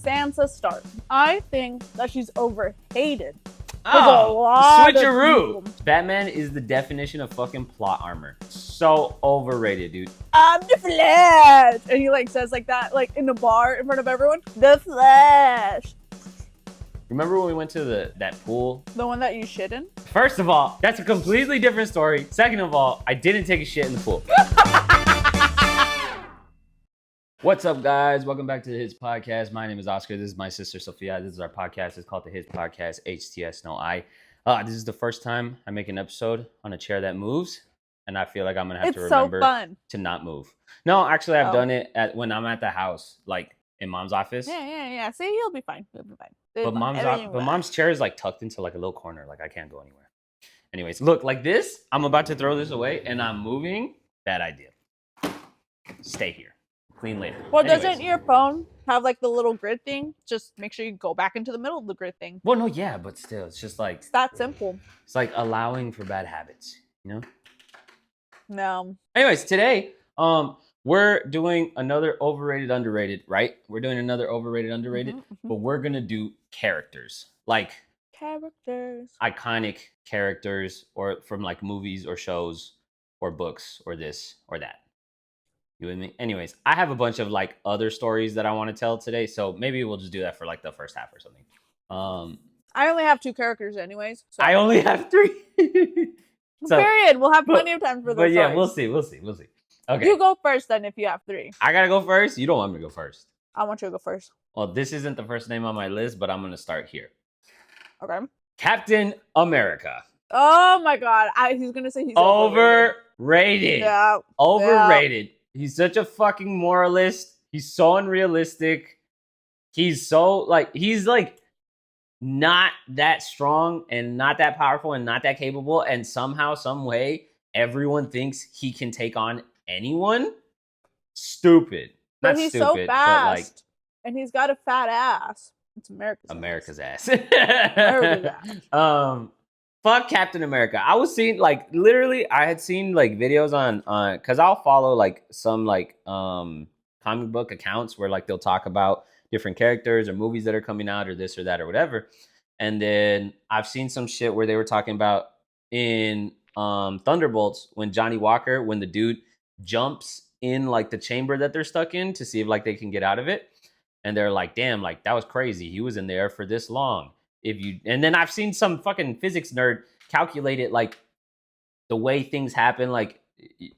Sansa Stark. I think that she's overhated. Switcheroo. Batman is the definition of fucking plot armor. So overrated, dude. I'm the Flash, and he like says like that, like in the bar in front of everyone. The Flash. Remember when we went to that pool? The one that you shit in? First of all, that's a completely different story. Second of all, I didn't take a shit in the pool. What's up, guys? Welcome back to the HTS Podcast. My name is Oscar. This is my sister, Sophia. This is our podcast. It's called the HTS Podcast, HTS, no I. This is the first time I make an episode on a chair that moves, and I feel like I'm going to have to remember to not move. No, actually, I've done it when I'm at the house, like in mom's office. Yeah. See, you'll be fine. You'll be fine. But mom's chair is like tucked into like a little corner. Like I can't go anywhere. Anyways, look, like this. I'm about to throw this away, and I'm moving. Bad idea. Stay here. Clean later. Well, doesn't your phone have like the little grid thing? Just make sure you go back into the middle of the grid thing. Well, no, yeah, but still, it's just like... It's that simple. It's like allowing for bad habits, you know? No. Anyways, today, we're doing another overrated, underrated, right? We're doing another overrated, underrated, but we're going to do characters. Like... Characters. Iconic characters or from like movies or shows or books or this or that. You with me? Anyways, I have a bunch of like other stories that I want to tell today, so maybe we'll just do that for like the first half or something. I only have 2 characters anyways. So. I only have 3. So, period. We'll have plenty of time for those. But yeah, we'll see. Okay. You go first then if you have 3. I gotta go first? You don't want me to go first. I want you to go first. Well, this isn't the first name on my list, but I'm gonna start here. Okay. Captain America. Oh my god. He's gonna say he's overrated. Yeah. Overrated. Yeah. He's such a fucking moralist. He's so unrealistic. He's not that strong and not that powerful and not that capable. And somehow, some way, everyone thinks he can take on anyone. Stupid. But he's so fast. And he's got a fat ass. It's America's ass. Fuck Captain America. I was seeing like literally I had seen like videos on because I'll follow like some like comic book accounts where like they'll talk about different characters or movies that are coming out or this or that or whatever. And then I've seen some shit where they were talking about in Thunderbolts when Johnny Walker, when the dude jumps in like the chamber that they're stuck in to see if like they can get out of it. And they're like, damn, like that was crazy. He was in there for this long. And then I've seen some fucking physics nerd calculate it like the way things happen, like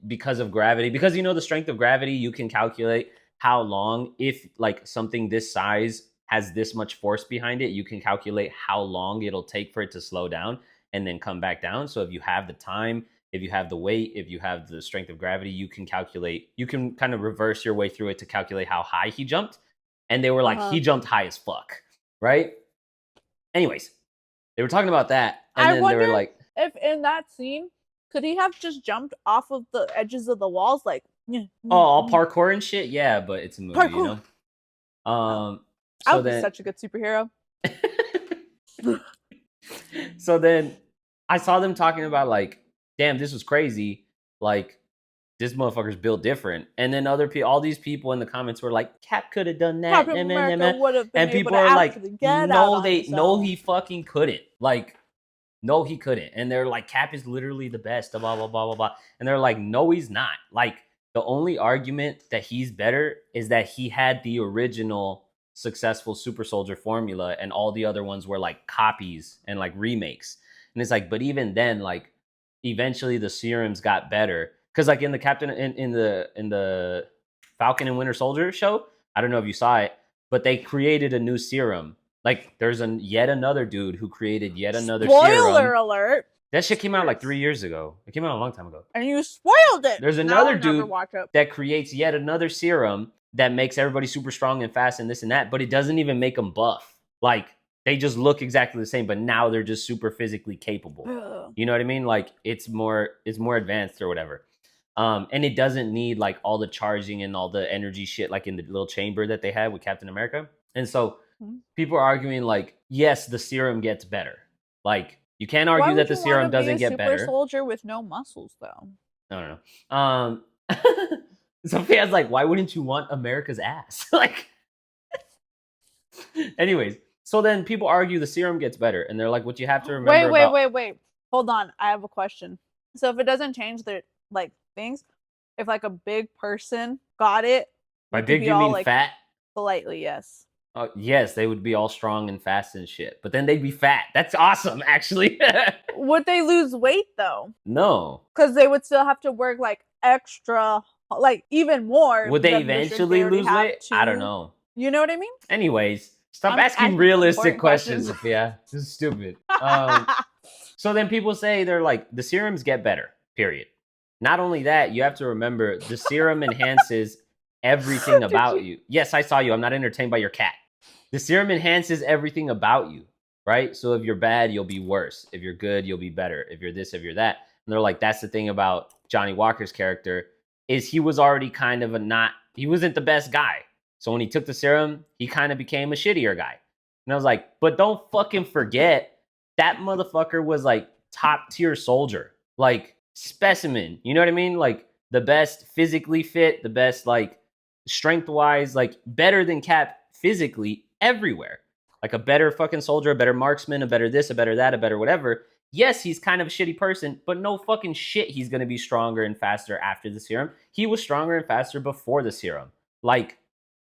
because of gravity, because you know the strength of gravity, you can calculate how long, if like something this size has this much force behind it, you can calculate how long it'll take for it to slow down and then come back down. So if you have the time, if you have the weight, if you have the strength of gravity, you can kind of reverse your way through it to calculate how high he jumped. And they were like, he jumped high as fuck, right? Anyways, they were talking about that, and then they were like, if in that scene, could he have just jumped off of the edges of the walls, like, all parkour and shit? Yeah, but it's a movie, you know. I would be such a good superhero. So then, I saw them talking about like, damn, this was crazy, like. This motherfucker's built different. And then all these people in the comments were like, Cap could have done that. And people are like, no, he fucking couldn't. Like, no, he couldn't. And they're like, Cap is literally the best, blah, blah, blah, blah, blah. And they're like, no, he's not. Like, the only argument that he's better is that he had the original successful super soldier formula and all the other ones were like copies and like remakes. And it's like, but even then, like, eventually the serums got better. Because like in the in the Falcon and Winter Soldier show, I don't know if you saw it, but they created a new serum. Like there's yet another dude who created yet another serum. Spoiler alert! That shit came out like 3 years ago. It came out a long time ago. And you spoiled it. There's another dude that creates yet another serum that makes everybody super strong and fast and this and that, but it doesn't even make them buff. Like they just look exactly the same, but now they're just super physically capable. You know what I mean? Like it's more advanced or whatever. And it doesn't need like all the charging and all the energy shit like in the little chamber that they had with Captain America. And so people are arguing like, yes, the serum gets better. Like you can't argue that the serum doesn't get better. Super soldier with no muscles though. I don't know. Sophia's like, why wouldn't you want America's ass? Like, Anyways, so then people argue the serum gets better, and they're like, what you have to remember Wait. Hold on. I have a question. So if it doesn't change their like things, if like a big person got it, by we could big be you all mean like fat? politely, yes. Yes, they would be all strong and fast and shit, but then they'd be fat. That's awesome, actually. Would they lose weight though? No. Because they would still have to work like extra, like even more. Would they than the strength eventually already lose have weight? I don't know. You know what I mean? Anyways, stop I'm asking asking realistic important questions, questions. Sophia. This is stupid. So then people say they're like, the serums get better, period. Not only that, you have to remember the serum enhances everything about you. Yes, I saw you. I'm not entertained by your cat. The serum enhances everything about you, right? So if you're bad, you'll be worse. If you're good, you'll be better. If you're this, if you're that. And they're like, that's the thing about Johnny Walker's character, is he was already kind of he wasn't the best guy. So when he took the serum, he kind of became a shittier guy. And I was like, but don't fucking forget, that motherfucker was like top tier soldier, like specimen. You know what I mean? Like the best physically fit, the best like strength wise, like better than Cap physically everywhere. Like a better fucking soldier, a better marksman, a better this, a better that, a better whatever. Yes, he's kind of a shitty person, but no fucking shit he's going to be stronger and faster after the serum. He was stronger and faster before the serum. Like,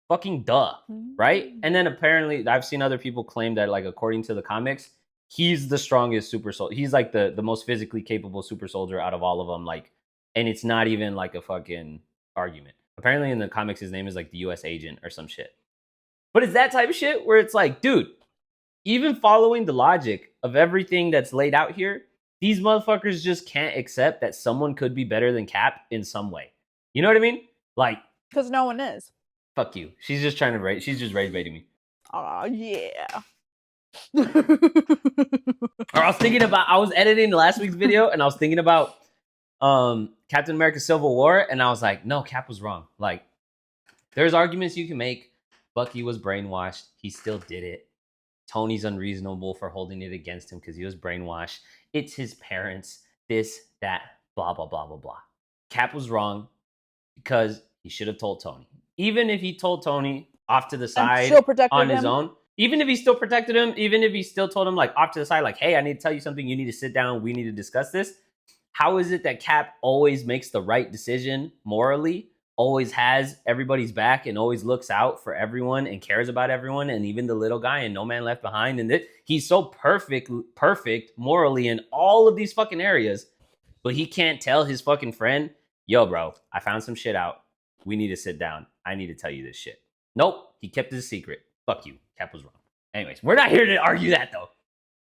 fucking duh, right? And then apparently, I've seen other people claim that, like, according to the comics, he's the strongest super soldier. He's, like, the most physically capable super soldier out of all of them. Like, and it's not even, like, a fucking argument. Apparently, in the comics, his name is, like, the U.S. agent or some shit. But it's that type of shit where it's like, dude, even following the logic of everything that's laid out here, these motherfuckers just can't accept that someone could be better than Cap in some way. You know what I mean? Like, because no one is. Fuck you. She's just trying to rate. She's just rage baiting me. Oh yeah. Or I was editing last week's video and I was thinking about Captain America Civil War, and I was like, no, Cap was wrong. Like, there's arguments you can make. Bucky was brainwashed. He still did it. Tony's unreasonable for holding it against him because he was brainwashed. It's his parents. This, that, blah, blah, blah, blah, blah. Cap was wrong because he should have told Tony. Even if he told Tony off to the side on his own, even if he still protected him, even if he still told him like off to the side, like, hey, I need to tell you something. You need to sit down. We need to discuss this. How is it that Cap always makes the right decision morally, always has everybody's back, and always looks out for everyone and cares about everyone, and even the little guy and no man left behind? And he's so perfect morally in all of these fucking areas, but he can't tell his fucking friend, yo, bro, I found some shit out. We need to sit down. I need to tell you this shit. Nope, he kept it a secret. Fuck you. Cap was wrong. Anyways, we're not here to argue that, though.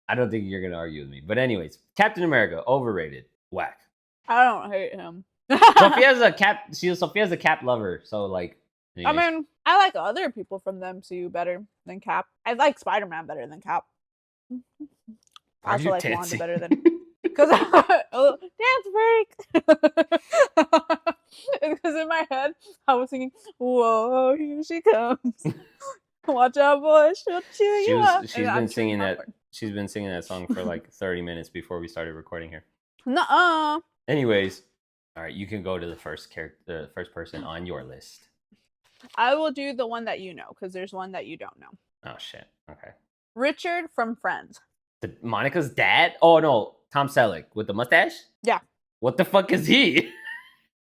I don't think you're going to argue with me. But anyways, Captain America, overrated. Whack. I don't hate him. Sophia's a Cap lover, so like. Anyways. I mean, I like other people from the MCU better than Cap. I like Spider-Man better than Cap. I also like Wanda better than. Because dance break. Because in my head I was singing, "Whoa, here she comes! Watch out, boy! She'll chew you up." She's been singing that. She's been singing that song for like 30 minutes before we started recording here. Nuh-uh. Anyways, all right, you can go to the first person on your list. I will do the one that you know, because there's one that you don't know. Oh shit. Okay. Richard from Friends. Monica's dad? Oh no, Tom Selleck with the mustache? Yeah. What the fuck is he?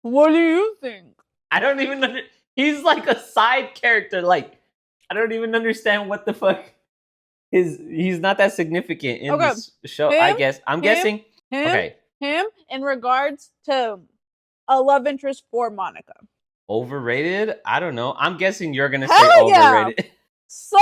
What do you think? I don't even know. He's like a side character. Like, I don't even understand what the fuck. He's not that significant in this show, I guess. I'm guessing. Him in regards to a love interest for Monica. Overrated? I don't know. I'm guessing you're going to say overrated. Yeah. So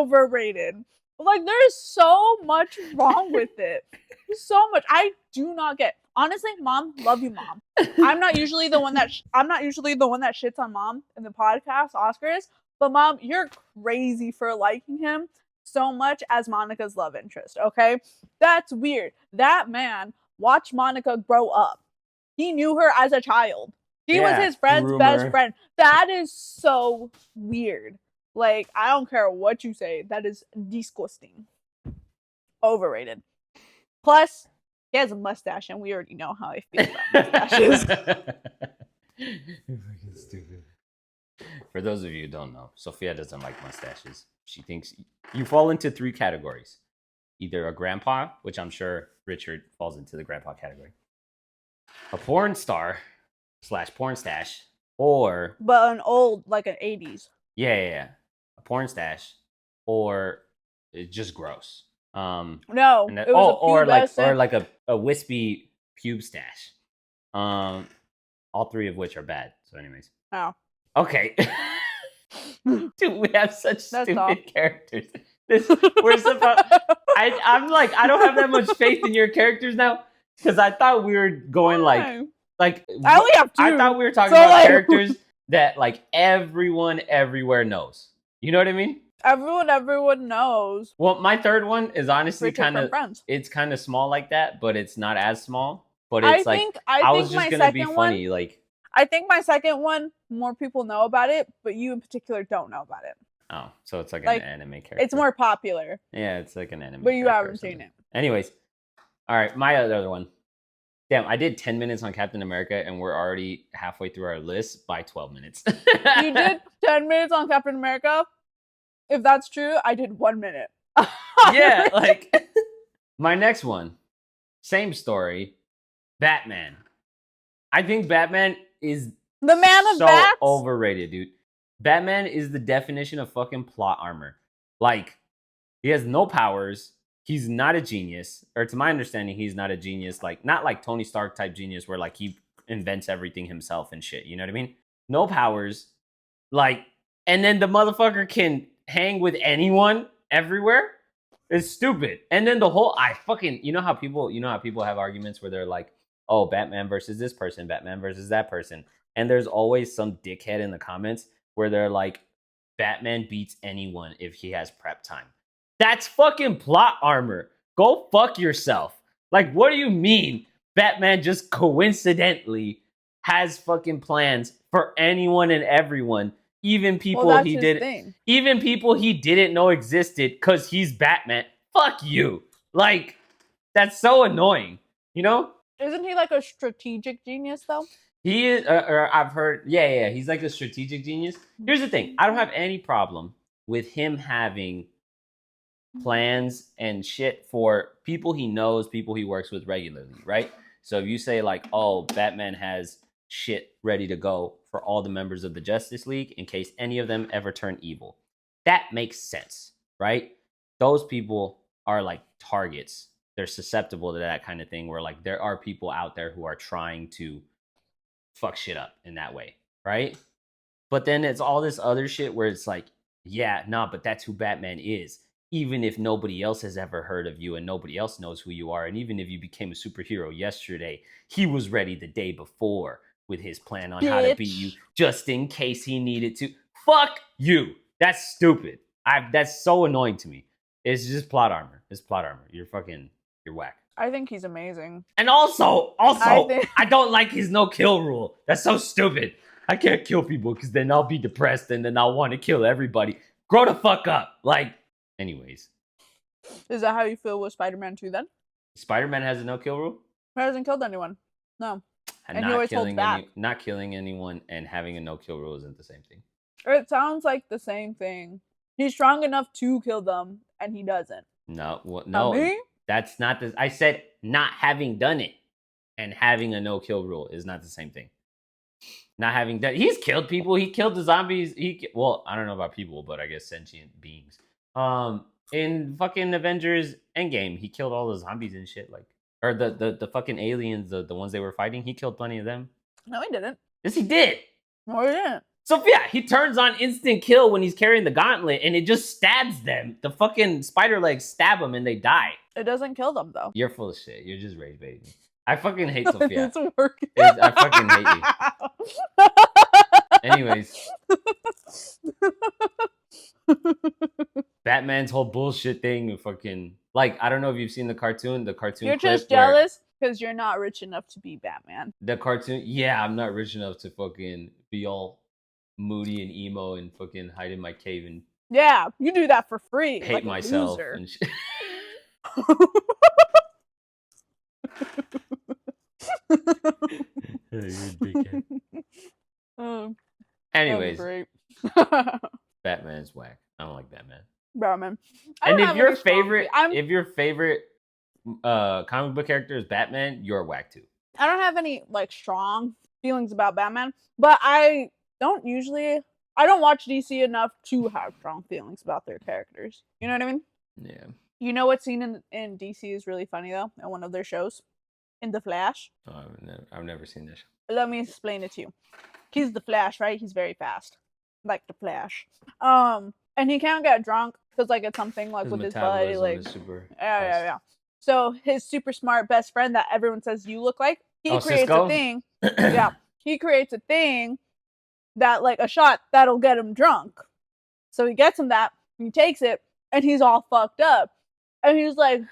overrated. Like, there's so much wrong with it. So much. I do not get. Honestly, Mom, love you, Mom. I'm not usually the one that shits on Mom in the podcast, Oscars. But Mom, you're crazy for liking him so much as Monica's love interest. Okay, that's weird. That man watched Monica grow up. He knew her as a child. He was his friend's best friend. That is so weird. Like, I don't care what you say. That is disgusting. Overrated. Plus, he has a mustache, and we already know how I feel about mustaches. You're fucking stupid. For those of you who don't know, Sophia doesn't like mustaches. She thinks you fall into 3 categories. Either a grandpa, which I'm sure Richard falls into the grandpa category, a porn star / porn stash, or But an old, like an 80s. yeah, a porn stash, or it's just gross. No, and that, it was or like a wispy pube stash. All 3 of which are bad. So, anyways. Oh. Okay. Dude, we have such That's stupid characters. We're supposed. I'm like, I don't have that much faith in your characters now because I thought we were going like I only have 2. I thought we were talking about characters that like everyone everywhere knows. You know what I mean? Everyone knows. Well, my third one is honestly Richard kind from of Friends. it's kind of small like that, but it's not as small. But it's I was just gonna be funny, like. I think my second one, more people know about it, but you in particular don't know about it. Oh, so it's like an anime character. It's more popular. Yeah, it's like an anime. But you haven't seen it. Anyways, all right, my other one. Damn, I did 10 minutes on Captain America, and we're already halfway through our list by 12 minutes. You did 10 minutes on Captain America? If that's true, I did 1 minute. Yeah, like, my next one, same story, Batman. I think Batman is the man of so bats? overrated, dude. Batman is the definition of fucking plot armor. Like, he has no powers. He's not a genius. Or to my understanding, he's not a genius. Like, not like Tony Stark type genius where like he invents everything himself and shit. You know what I mean? No powers. Like, and then the motherfucker can hang with anyone everywhere. It's stupid. And then the whole you know how people have arguments where they're like, oh, Batman versus this person, Batman versus that person. And there's always some dickhead in the comments where they're like, Batman beats anyone if he has prep time. That's fucking plot armor. Go fuck yourself. Like, what do you mean Batman just coincidentally has fucking plans for anyone and everyone, even people he didn't know existed because he's Batman? Fuck you. Like, that's so annoying, you know? Isn't he like a strategic genius though? He is, or I've heard, yeah, he's like a strategic genius. Here's the thing. I don't have any problem with him having plans and shit for people he knows, people he works with regularly, right? So if you say like, oh, Batman has shit ready to go for all the members of the Justice League in case any of them ever turn evil, that makes sense, right? Those people are like targets. They're susceptible to that kind of thing where like there are people out there who are trying to fuck shit up in that way, right? But then it's all this other shit where it's like, yeah, nah, but that's who Batman is. Even if nobody else has ever heard of you and nobody else knows who you are, and even if you became a superhero yesterday, he was ready the day before with his plan on how to beat you just in case he needed to. Fuck you. That's stupid. That's so annoying to me. It's just plot armor. It's plot armor. You're whack. I think he's amazing. And also, I don't like his no-kill rule. That's so stupid. I can't kill people because then I'll be depressed and then I'll want to kill everybody. Grow the fuck up. Like, anyways. Is that how you feel with Spider-Man 2 then? Spider-Man has a no-kill rule? He hasn't killed anyone. No. And he always holds back. Not killing anyone and having a no-kill rule isn't the same thing. It sounds like the same thing. He's strong enough to kill them, and he doesn't. No. That's not the. I said not having done it and having a no-kill rule is not the same thing. Not having done, he's killed people. He killed the zombies. I don't know about people, but I guess sentient beings. In fucking Avengers Endgame, he killed all the zombies and shit. Like, or the fucking aliens, the ones they were fighting. He killed plenty of them. No, he didn't. Yes, he did. No, he didn't. So yeah, he turns on instant kill when he's carrying the gauntlet, and it just stabs them. The fucking spider legs stab them, and they die. It doesn't kill them though. You're full of shit. You're just rage baiting. I fucking hate Sophia. It's working. I fucking hate you. Anyways. Batman's whole bullshit thing, fucking, like, I don't know if you've seen the cartoon. You're just jealous because you're not rich enough to be Batman. The cartoon, yeah, I'm not rich enough to fucking be all moody and emo and fucking hide in my cave and yeah, you do that for free. Hate myself and shit. Anyways, great. Batman's whack. I don't like Batman. Batman. And if your favorite comic book character is Batman, you're whack too. I don't have any like strong feelings about Batman, but I don't watch DC enough to have strong feelings about their characters. You know what I mean? Yeah. You know what scene in DC is really funny though? In one of their shows, in The Flash. Oh, I've never seen this. Let me explain it to you. He's the Flash, right? He's very fast, like the Flash. And he can't get drunk because like it's something like with his buddy, like yeah. So his super smart best friend that everyone says you look like, he creates Cisco? a thing. Yeah, he creates a thing that like a shot that'll get him drunk. So he gets him that, he takes it, and he's all fucked up, and he's like,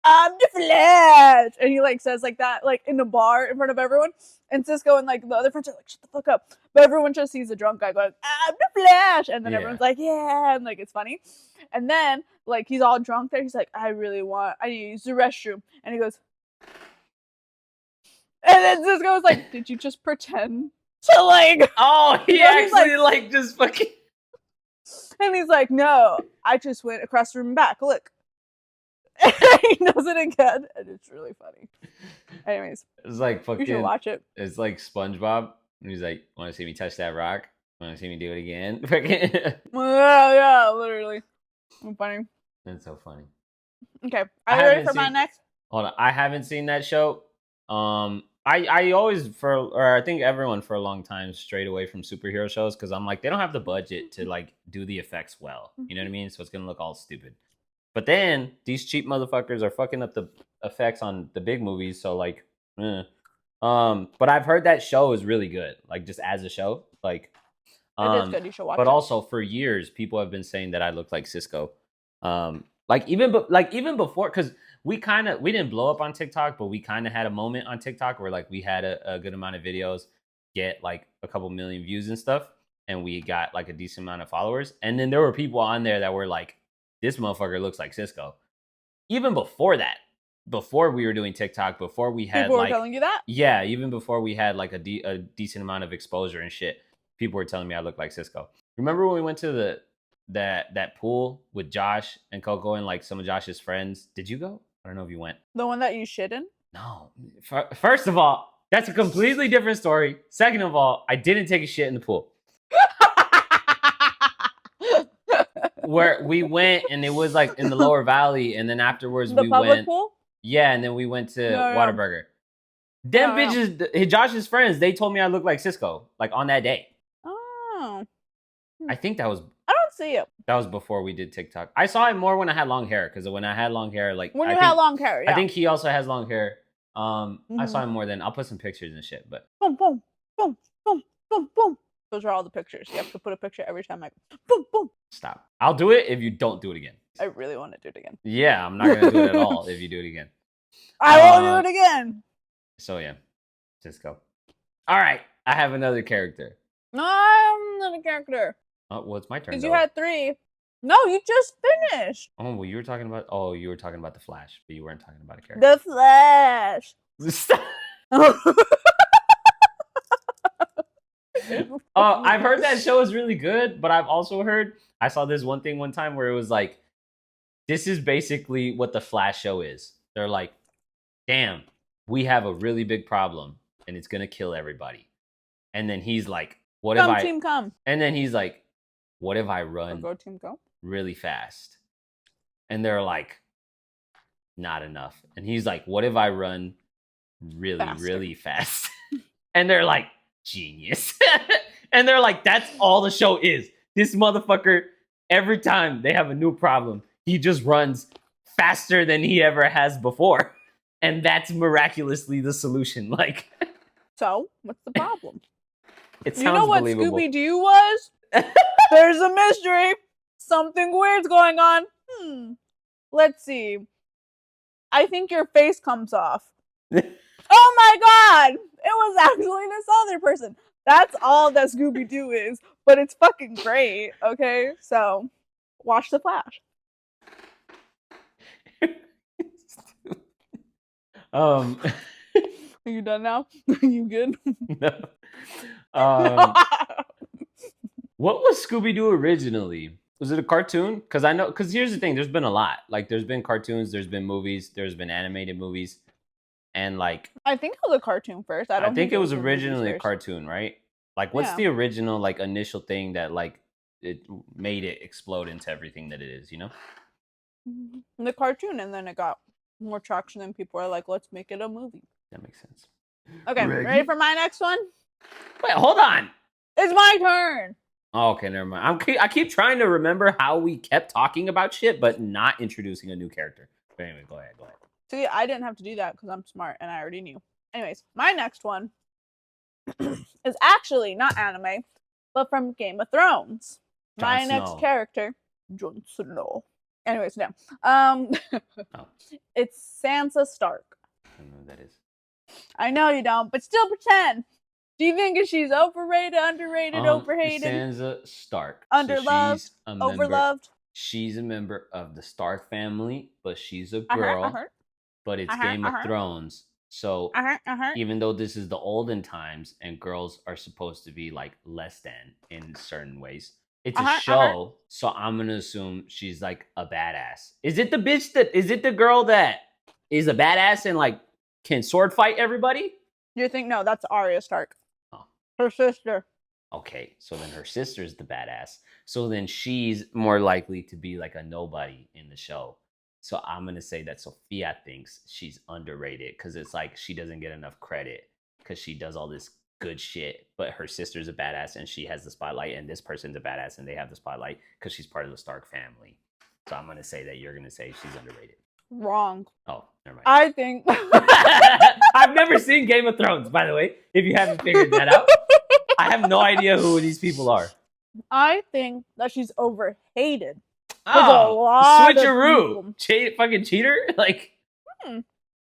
"I'm the Flash," and he like says like that like in the bar in front of everyone. And Cisco and like the other friends are like, "Shut the fuck up!" But everyone just sees a drunk guy going, "I'm the Flash," and then everyone's like, "Yeah," and like it's funny. And then like he's all drunk there. He's like, "I use the restroom," and he goes, and then Cisco's like, "Did you just pretend to like?" Oh, he actually like just fucking. And he's like, "No, I just went across the room and back. Look." And he does it again, and it's really funny. Anyways, it's like fucking. You should watch it. It's like SpongeBob, and he's like, "Want to see me touch that rock? Want to see me do it again?" Yeah, literally. Funny. That's so funny. Okay, are you ready for my next? Hold on, I haven't seen that show. I always I think everyone for a long time strayed away from superhero shows because I'm like they don't have the budget to like do the effects well. You know what I mean? So it's gonna look all stupid. But then these cheap motherfuckers are fucking up the effects on the big movies. So like, but I've heard that show is really good. Like just as a show, like, it is good. You should watch it. But also for years, people have been saying that I look like Cisco. Even before, because we didn't blow up on TikTok, but we kind of had a moment on TikTok where like we had a good amount of videos get like a couple million views and stuff, and we got like a decent amount of followers. And then there were people on there that were like, this motherfucker looks like Cisco. Even before that, before we were doing TikTok, before we had people like, were telling you that? Yeah, even before we had like a decent amount of exposure and shit, people were telling me I look like Cisco. Remember when we went to that pool with Josh and Coco and like some of Josh's friends? Did you go? I don't know if you went. The one that you shit in? No. First of all, that's a completely different story. Second of all, I didn't take a shit in the pool. Where we went and it was like in the lower valley, and then afterwards we went pool? Yeah, and then we went to Whataburger. Them bitches, Josh's friends, they told me I look like Cisco, like on that day. Oh. I think that was I don't see it. That was before we did TikTok. I saw it more when I had long hair, because when I had long hair, like when you had long hair, yeah. I think he also has long hair. I saw him more than I'll put some pictures and shit, but boom, boom, boom, boom, boom, boom. Those are all the pictures. You have to put a picture every time I boom, boom. Stop. I'll do it if you don't do it again. I really want to do it again. Yeah, I'm not gonna do it at all if you do it again. I won't do it again. So yeah, Cisco. All right, I have another character. No, I'm not a character. Oh, well, it's my turn. Because you had 3. No, you just finished. Oh, well, you were talking about the Flash, but you weren't talking about a character. The Flash. Stop. I've heard that show is really good, but I've also heard, I saw this one thing one time where it was like, this is basically what the Flash show is. They're like, damn, we have a really big problem and it's gonna kill everybody. And then he's like, team come. And then he's like, what if I run go team go really fast? And they're like, not enough. And he's like, what if I run really fast? And they're like, genius. And they're like, that's all the show is. This motherfucker, every time they have a new problem, he just runs faster than he ever has before. And that's miraculously the solution. Like, so what's the problem? It sounds believable. You know what Scooby-Doo was? There's a mystery. Something weird's going on. Let's see. I think your face comes off. Oh my god! It was actually this other person. That's all that Scooby-Doo is. But it's fucking great, okay? So, watch The Flash. Are you done now? You good? No. What was Scooby-Doo originally? Was it a cartoon? Because here's the thing, there's been a lot. Like, there's been cartoons, there's been movies, there's been animated movies, and like I think it was a cartoon first. I I don't think think it was the movies originally a first. cartoon, right? Like, what's Yeah. the original like initial thing that like it made it explode into everything that it is? You know? The cartoon, and then it got more traction, and people are like, let's make it a movie. That makes sense. Okay, Reggie? ready for my next one? Wait, hold on. It's my turn. Oh, okay, never mind. I keep trying to remember how we kept talking about shit, but not introducing a new character. But anyway, go ahead. See, I didn't have to do that because I'm smart and I already knew. Anyways, my next one is actually not anime, but from Game of Thrones. My next character, Jon Snow. Anyways, no. It's Sansa Stark. I don't know who that is. I know you don't, but still pretend. Do you think she's overrated, underrated, overhated? Sansa Stark. Underloved, So she's a member, overloved. She's a member of the Stark family, but she's a girl. But it's Game of Thrones. So even though this is the olden times and girls are supposed to be like less than in certain ways, it's a show. So I'm gonna assume she's like a badass. Is it the girl that is a badass and like can sword fight everybody? You think no, that's Arya Stark. Oh. Her sister. Okay, so then her sister's the badass. So then she's more likely to be like a nobody in the show. So I'm going to say that Sophia thinks she's underrated because it's like she doesn't get enough credit because she does all this good shit. But her sister's a badass and she has the spotlight, and this person's a badass and they have the spotlight because she's part of the Stark family. So I'm going to say that you're going to say she's underrated. Wrong. Oh, never mind. I think... I've never seen Game of Thrones, by the way, if you haven't figured that out. I have no idea who these people are. I think that she's overhated. Oh, switcheroo. Fucking cheater? Like,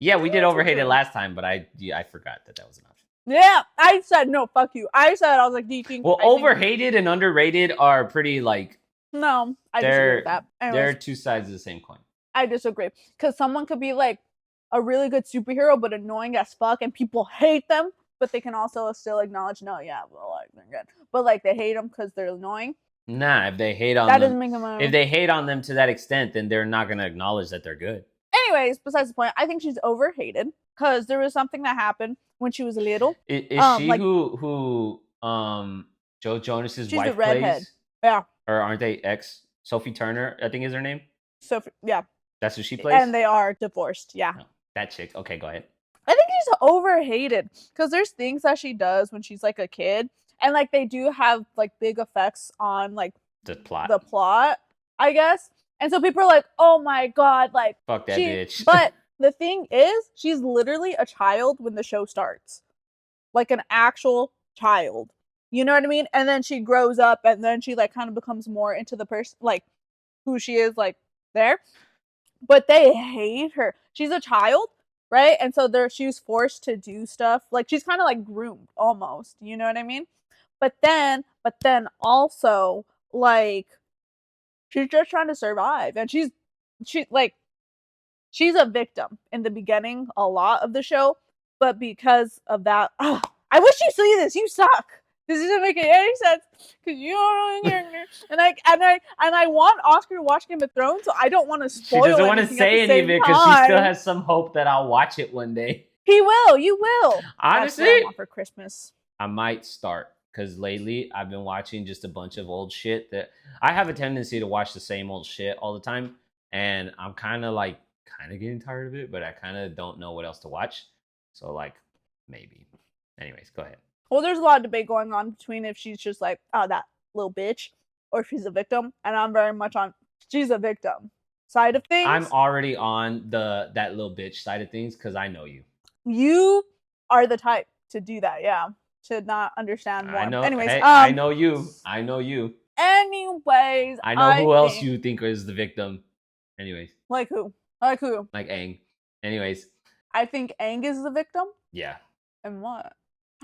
yeah, we did overhated last time, but I forgot that was an option. Yeah, I said, no, fuck you. I was like, do you think... Well, overhated and underrated are pretty, like... No, I disagree with that. Anyways, they're two sides of the same coin. I disagree. Because someone could be, like, a really good superhero, but annoying as fuck, and people hate them, but they can also still acknowledge, no, yeah, well, like, they're good. But, like, they hate them because they're annoying. Nah, if they hate on that them... doesn't make them... If they hate on them to that extent, then they're not going to acknowledge that they're good. Anyways, besides the point, I think she's overhated because there was something that happened when she was little. Is she like, who Joe Jonas's wife the redhead. plays? Yeah. Or aren't they ex? Sophie Turner, I think is her name. Sophie, yeah. That's who she plays? And they are divorced, yeah. Oh, that chick. Okay, go ahead. I think she's overhated because there's things that she does when she's like a kid. And like they do have like big effects on like the plot, I guess. And so people are like, oh my God, like fuck that bitch. But the thing is, she's literally a child when the show starts. Like an actual child. You know what I mean? And then she grows up and then she like kind of becomes more into the person, like who she is like there. But they hate her. She's a child, right? And so she's forced to do stuff. Like she's kind of like groomed almost. You know what I mean? But then also like she's just trying to survive. And she's a victim in the beginning a lot of the show. But because of that, I wish you see this. You suck. This isn't making any sense because you don't know. And I want Oscar to watch Game of Thrones, so I don't want to spoil. She doesn't want to say any of it because she still has some hope that I'll watch it one day. He will. You will. Honestly, that's what I want for Christmas. I might start because lately I've been watching just a bunch of old shit that I have a tendency to watch the same old shit all the time, and I'm kind of getting tired of it, but I kind of don't know what else to watch. So like maybe. Anyways, go ahead. Well, there's a lot of debate going on between if she's just like, oh, that little bitch, or if she's a victim. And I'm very much on she's a victim side of things. I'm already on that little bitch side of things because I know you. You are the type to do that, yeah. To not understand more. I know. Anyways, hey, I know you. I know you. Anyways, I know who else you think is the victim. Anyways. Like who? Like Aang. Anyways. I think Aang is the victim? Yeah. And what?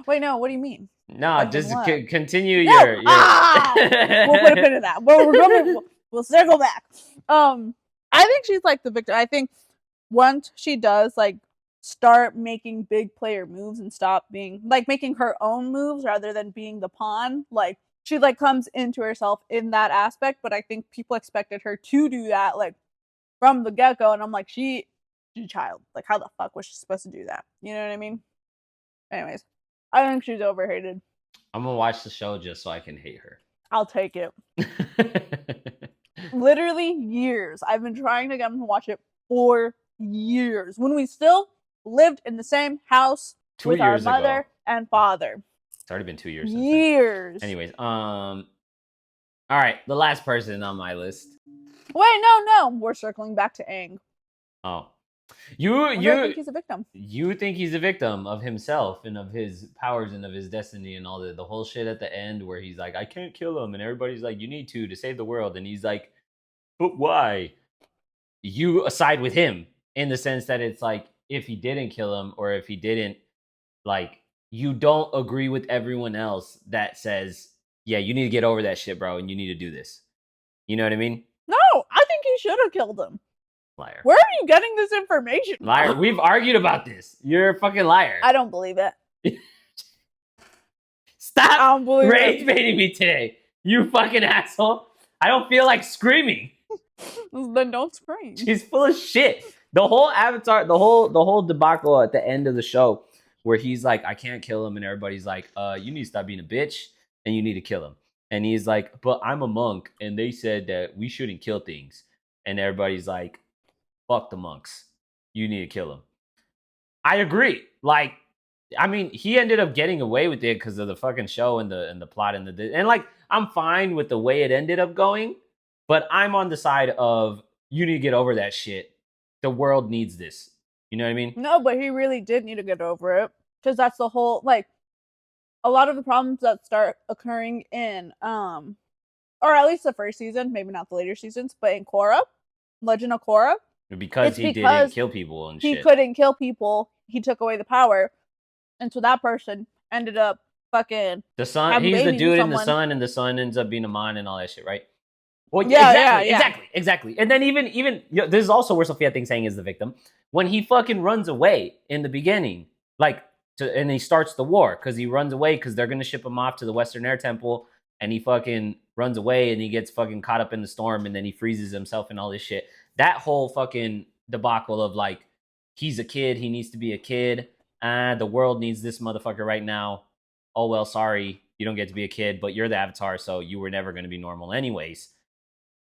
Wait, no, what do you mean? No, like just continue no! your... We'll put a pin in that. We'll circle back. I think she's like the victim. I think once she does like start making big player moves and stop being like making her own moves rather than being the pawn, like she like comes into herself in that aspect, but I think people expected her to do that like from the get-go, and I'm like, she's a child. Like, how the fuck was she supposed to do that? You know what I mean? Anyways, I think she's overhated. I'm gonna watch the show just so I can hate her. I'll take it. Literally years. I've been trying to get him to watch it for years. When we still lived in the same house with our mother and father. It's already been 2 years. Years. Anyways, all right, the last person on my list. Wait, no, we're circling back to Aang. Oh, I think he's a victim. You think he's a victim of himself and of his powers and of his destiny and all the whole shit at the end where he's like, I can't kill him, and everybody's like, you need to save the world, and he's like, but why? You side with him in the sense that it's like, if he didn't kill him or if he didn't, like, you don't agree with everyone else that says, yeah, you need to get over that shit, bro, and you need to do this. You know what I mean? No, I think he should have killed him. Liar. Where are you getting this information from? Liar. We've argued about this. You're a fucking liar. I don't believe it. Stop rage baiting me today. You fucking asshole. I don't feel like screaming. Then don't scream. She's full of shit. The whole Avatar, the whole debacle at the end of the show where he's like, I can't kill him, and everybody's like, you need to stop being a bitch and you need to kill him. And he's like, but I'm a monk and they said that we shouldn't kill things. And everybody's like, fuck the monks. You need to kill him. I agree. Like, I mean, he ended up getting away with it because of the fucking show and the plot and like, I'm fine with the way it ended up going, but I'm on the side of you need to get over that shit. The world needs this. You know what I mean? No, but he really did need to get over it because that's the whole, like, a lot of the problems that start occurring in, or at least the first season, maybe not the later seasons, but in Korra, Legend of Korra. Because he didn't kill people and shit. He couldn't kill people. He took away the power. And so that person ended up fucking the son. He's the dude in the sun, and the son ends up being a mon and all that shit, right? Well, yeah, exactly. And then even you know, this is also where Sophia thinks Aang is the victim when he fucking runs away in the beginning, like, and he starts the war because he runs away because they're gonna ship him off to the Western Air Temple, and he fucking runs away and he gets fucking caught up in the storm, and then he freezes himself and all this shit. That whole fucking debacle of like, he's a kid, he needs to be a kid. The world needs this motherfucker right now. Oh, well, sorry, you don't get to be a kid, but you're the Avatar, so you were never going to be normal anyways.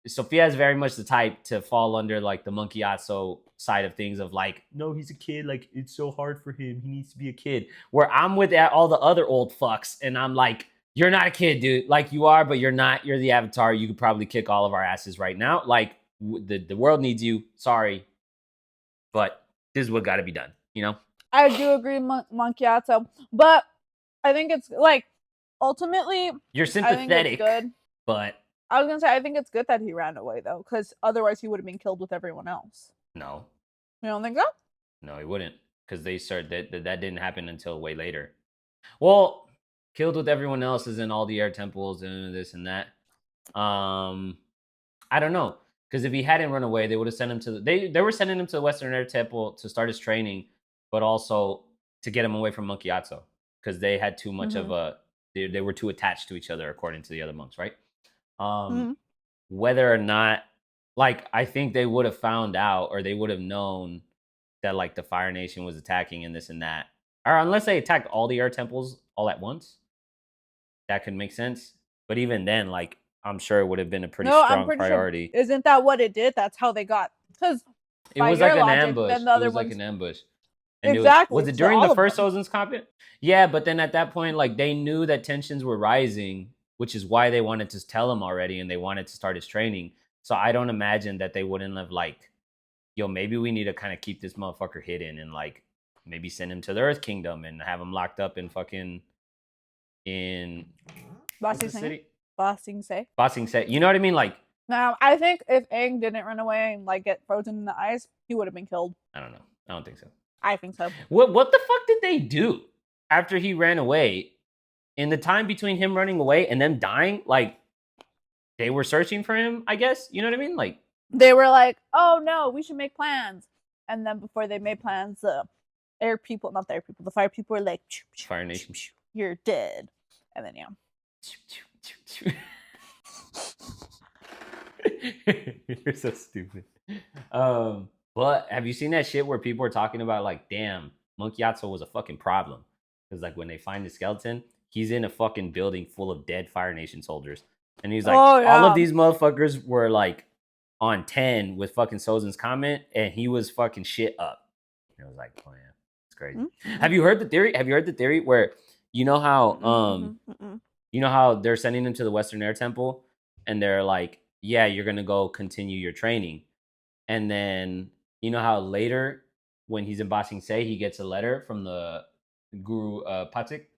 Sophia is very much the type to fall under like the monkey aso side of things of like, no, he's a kid, like it's so hard for him, he needs to be a kid. Where I'm with all the other old fucks, and I'm like, you're not a kid, dude. Like, you are, but you're not. You're the Avatar. You could probably kick all of our asses right now. Like, the world needs you. Sorry, but this is what got to be done, you know? I do agree, Monkiato, but I think it's like, ultimately, you're sympathetic, good. But I was gonna say, I think it's good that he ran away though, because otherwise he would have been killed with everyone else. No, you don't think so? No, he wouldn't, because they started that didn't happen until way later. Well, killed with everyone else is in all the air temples and this and that. I don't know. Because if he hadn't run away, they would have sent him to they were sending him to the Western Air Temple to start his training, but also to get him away from Monkey Atso, because they had too much of a they were too attached to each other according to the other monks, right? Whether or not, like, I think they would have found out, or they would have known that like the Fire Nation was attacking and this and that, or unless they attacked all the air temples all at once, that could make sense. But even then, like, I'm sure it would have been a pretty strong priority. Sure. Isn't that what it did? That's how they got, because it was like an ambush. Like an ambush. And exactly. Was it during the first Ozen's Comet? Yeah, but then at that point, like, they knew that tensions were rising, which is why they wanted to tell him already, and they wanted to start his training. So I don't imagine that they wouldn't have like, yo, maybe we need to kind of keep this motherfucker hidden and like maybe send him to the Earth Kingdom and have him locked up in fucking Ba Sing Se. You know what I mean? Like, now, I think if Aang didn't run away and like get frozen in the ice, he would have been killed. I don't know. I don't think so. I think so. What the fuck did they do after he ran away? In the time between him running away and them dying, like, they were searching for him, I guess. You know what I mean? Like, they were like, oh no, we should make plans. And then before they made plans, the fire people were like, Fire Nation, you're dead. And then, yeah. You're so stupid. But have you seen that shit where people are talking about like, damn, Monkey Atsu was a fucking problem? Because like when they find the skeleton, he's in a fucking building full of dead Fire Nation soldiers. And he's like, all of these motherfuckers were like on 10 with fucking Sozin's comment, and he was fucking shit up. And I was like, oh yeah, it's crazy. Mm-hmm. Have you heard the theory? Have you heard the theory where you know how you know how they're sending him to the Western Air Temple, and they're like, yeah, you're gonna go continue your training. And then you know how later when he's in Ba Sing Se, he gets a letter from the Guru Patik,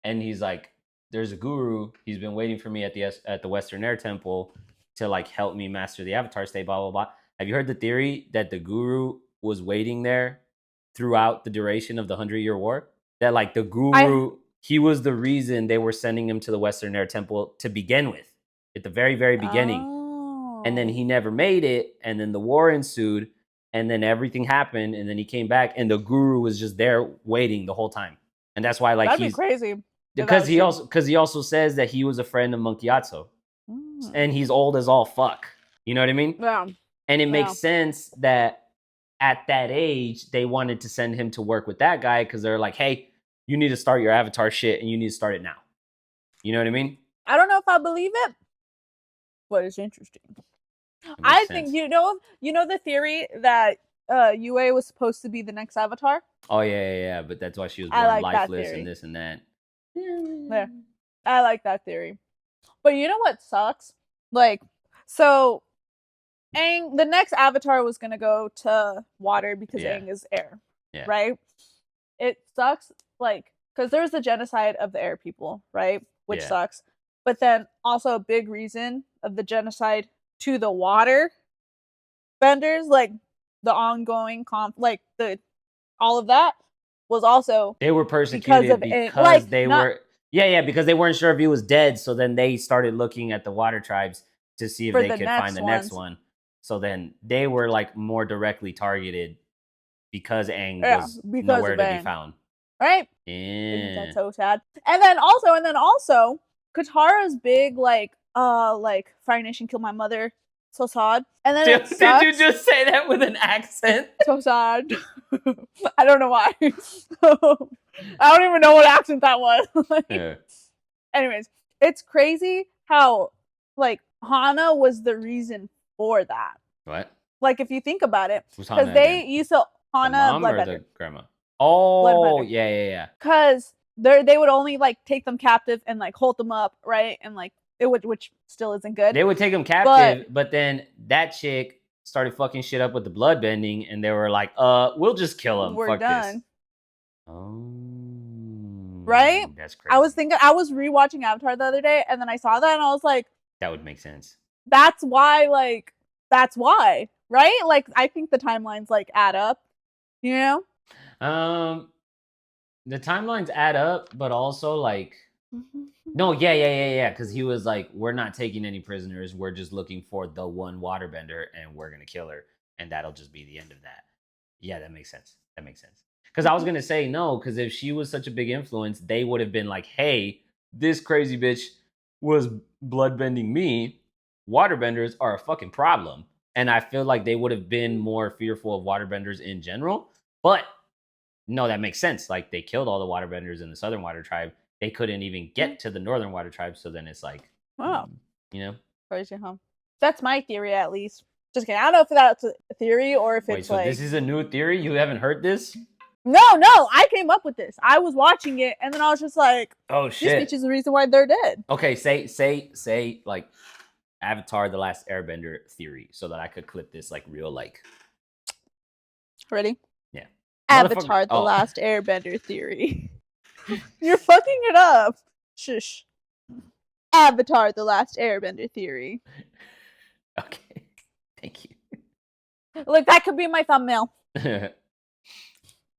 and he's like, there's a guru, he's been waiting for me at the Western Air Temple to like help me master the Avatar state, blah blah blah. Have you heard the theory that the guru was waiting there throughout the duration of the 100-Year War? That like the guru, he was the reason they were sending him to the Western Air Temple to begin with, at the very, very beginning. Oh. And then he never made it, and then the war ensued, and then everything happened, and then he came back, and the guru was just there waiting the whole time. And that's why like that'd be crazy. Because he also says that he was a friend of Monkey Atsu. And he's old as all fuck. You know what I mean? Yeah. And it makes sense that at that age, they wanted to send him to work with that guy because they're like, hey, you need to start your Avatar shit and you need to start it now. You know what I mean? I don't know if I believe it, but it's interesting. I think, you know the theory that Yue was supposed to be the next Avatar? Oh, yeah. But that's why she was born lifeless and this and that. Yeah. I like that theory. But you know what sucks? Like, so Aang, the next Avatar was going to go to water because Aang is air, right? It sucks, like, because there's the genocide of the air people, right? Which sucks. But then also a big reason of the genocide to the water benders, like the ongoing like all of that was also they were persecuted because they were. Yeah, because they weren't sure if he was dead, so then they started looking at the water tribes to see if they could find the next one. So then they were like more directly targeted because Aang was nowhere to be found. Right? Yeah. That's so sad. And then also, Katara's big like Fire Nation killed my mother. So sad. And then did you just say that with an accent? So sad. I don't know why. I don't even know what accent that was. Anyways, it's crazy how like Hana was the reason for that. What? Like if you think about it, because they used to Hana the mom or the grandma. Oh, yeah. Because they would only like take them captive and like hold them up, right? And like which still isn't good. They would take them captive, but then that chick started fucking shit up with the blood bending, and they were like, we'll just kill him. We're done. This. Oh. Right? That's crazy. I was rewatching Avatar the other day, and then I saw that, and I was like, that would make sense. That's why, right? Like, I think the timelines, like, add up, you know? The timelines add up, but also, like, no, yeah, because he was like, we're not taking any prisoners, we're just looking for the one waterbender, and we're gonna kill her, and that'll just be the end of that. Yeah, that makes sense. Because I was gonna say no, because if she was such a big influence, they would have been like, hey, this crazy bitch was bloodbending me. Waterbenders are a fucking problem. And I feel like they would have been more fearful of waterbenders in general. But no, that makes sense. Like they killed all the waterbenders in the Southern Water Tribe. They couldn't even get to the Northern Water Tribe. So then it's like, wow, you know, crazy, huh? That's my theory, at least. Just kidding. I don't know if that's a theory or if it's like. This is a new theory. You haven't heard this? No, I came up with this. I was watching it, and then I was just like, "Oh shit!" This bitch is the reason why they're dead. Okay, say like Avatar: The Last Airbender theory, so that I could clip this like real like. Ready? Yeah. Avatar: The Last Airbender theory. You're fucking it up. Shush. Avatar: The Last Airbender theory. Okay. Thank you. Look, that could be my thumbnail.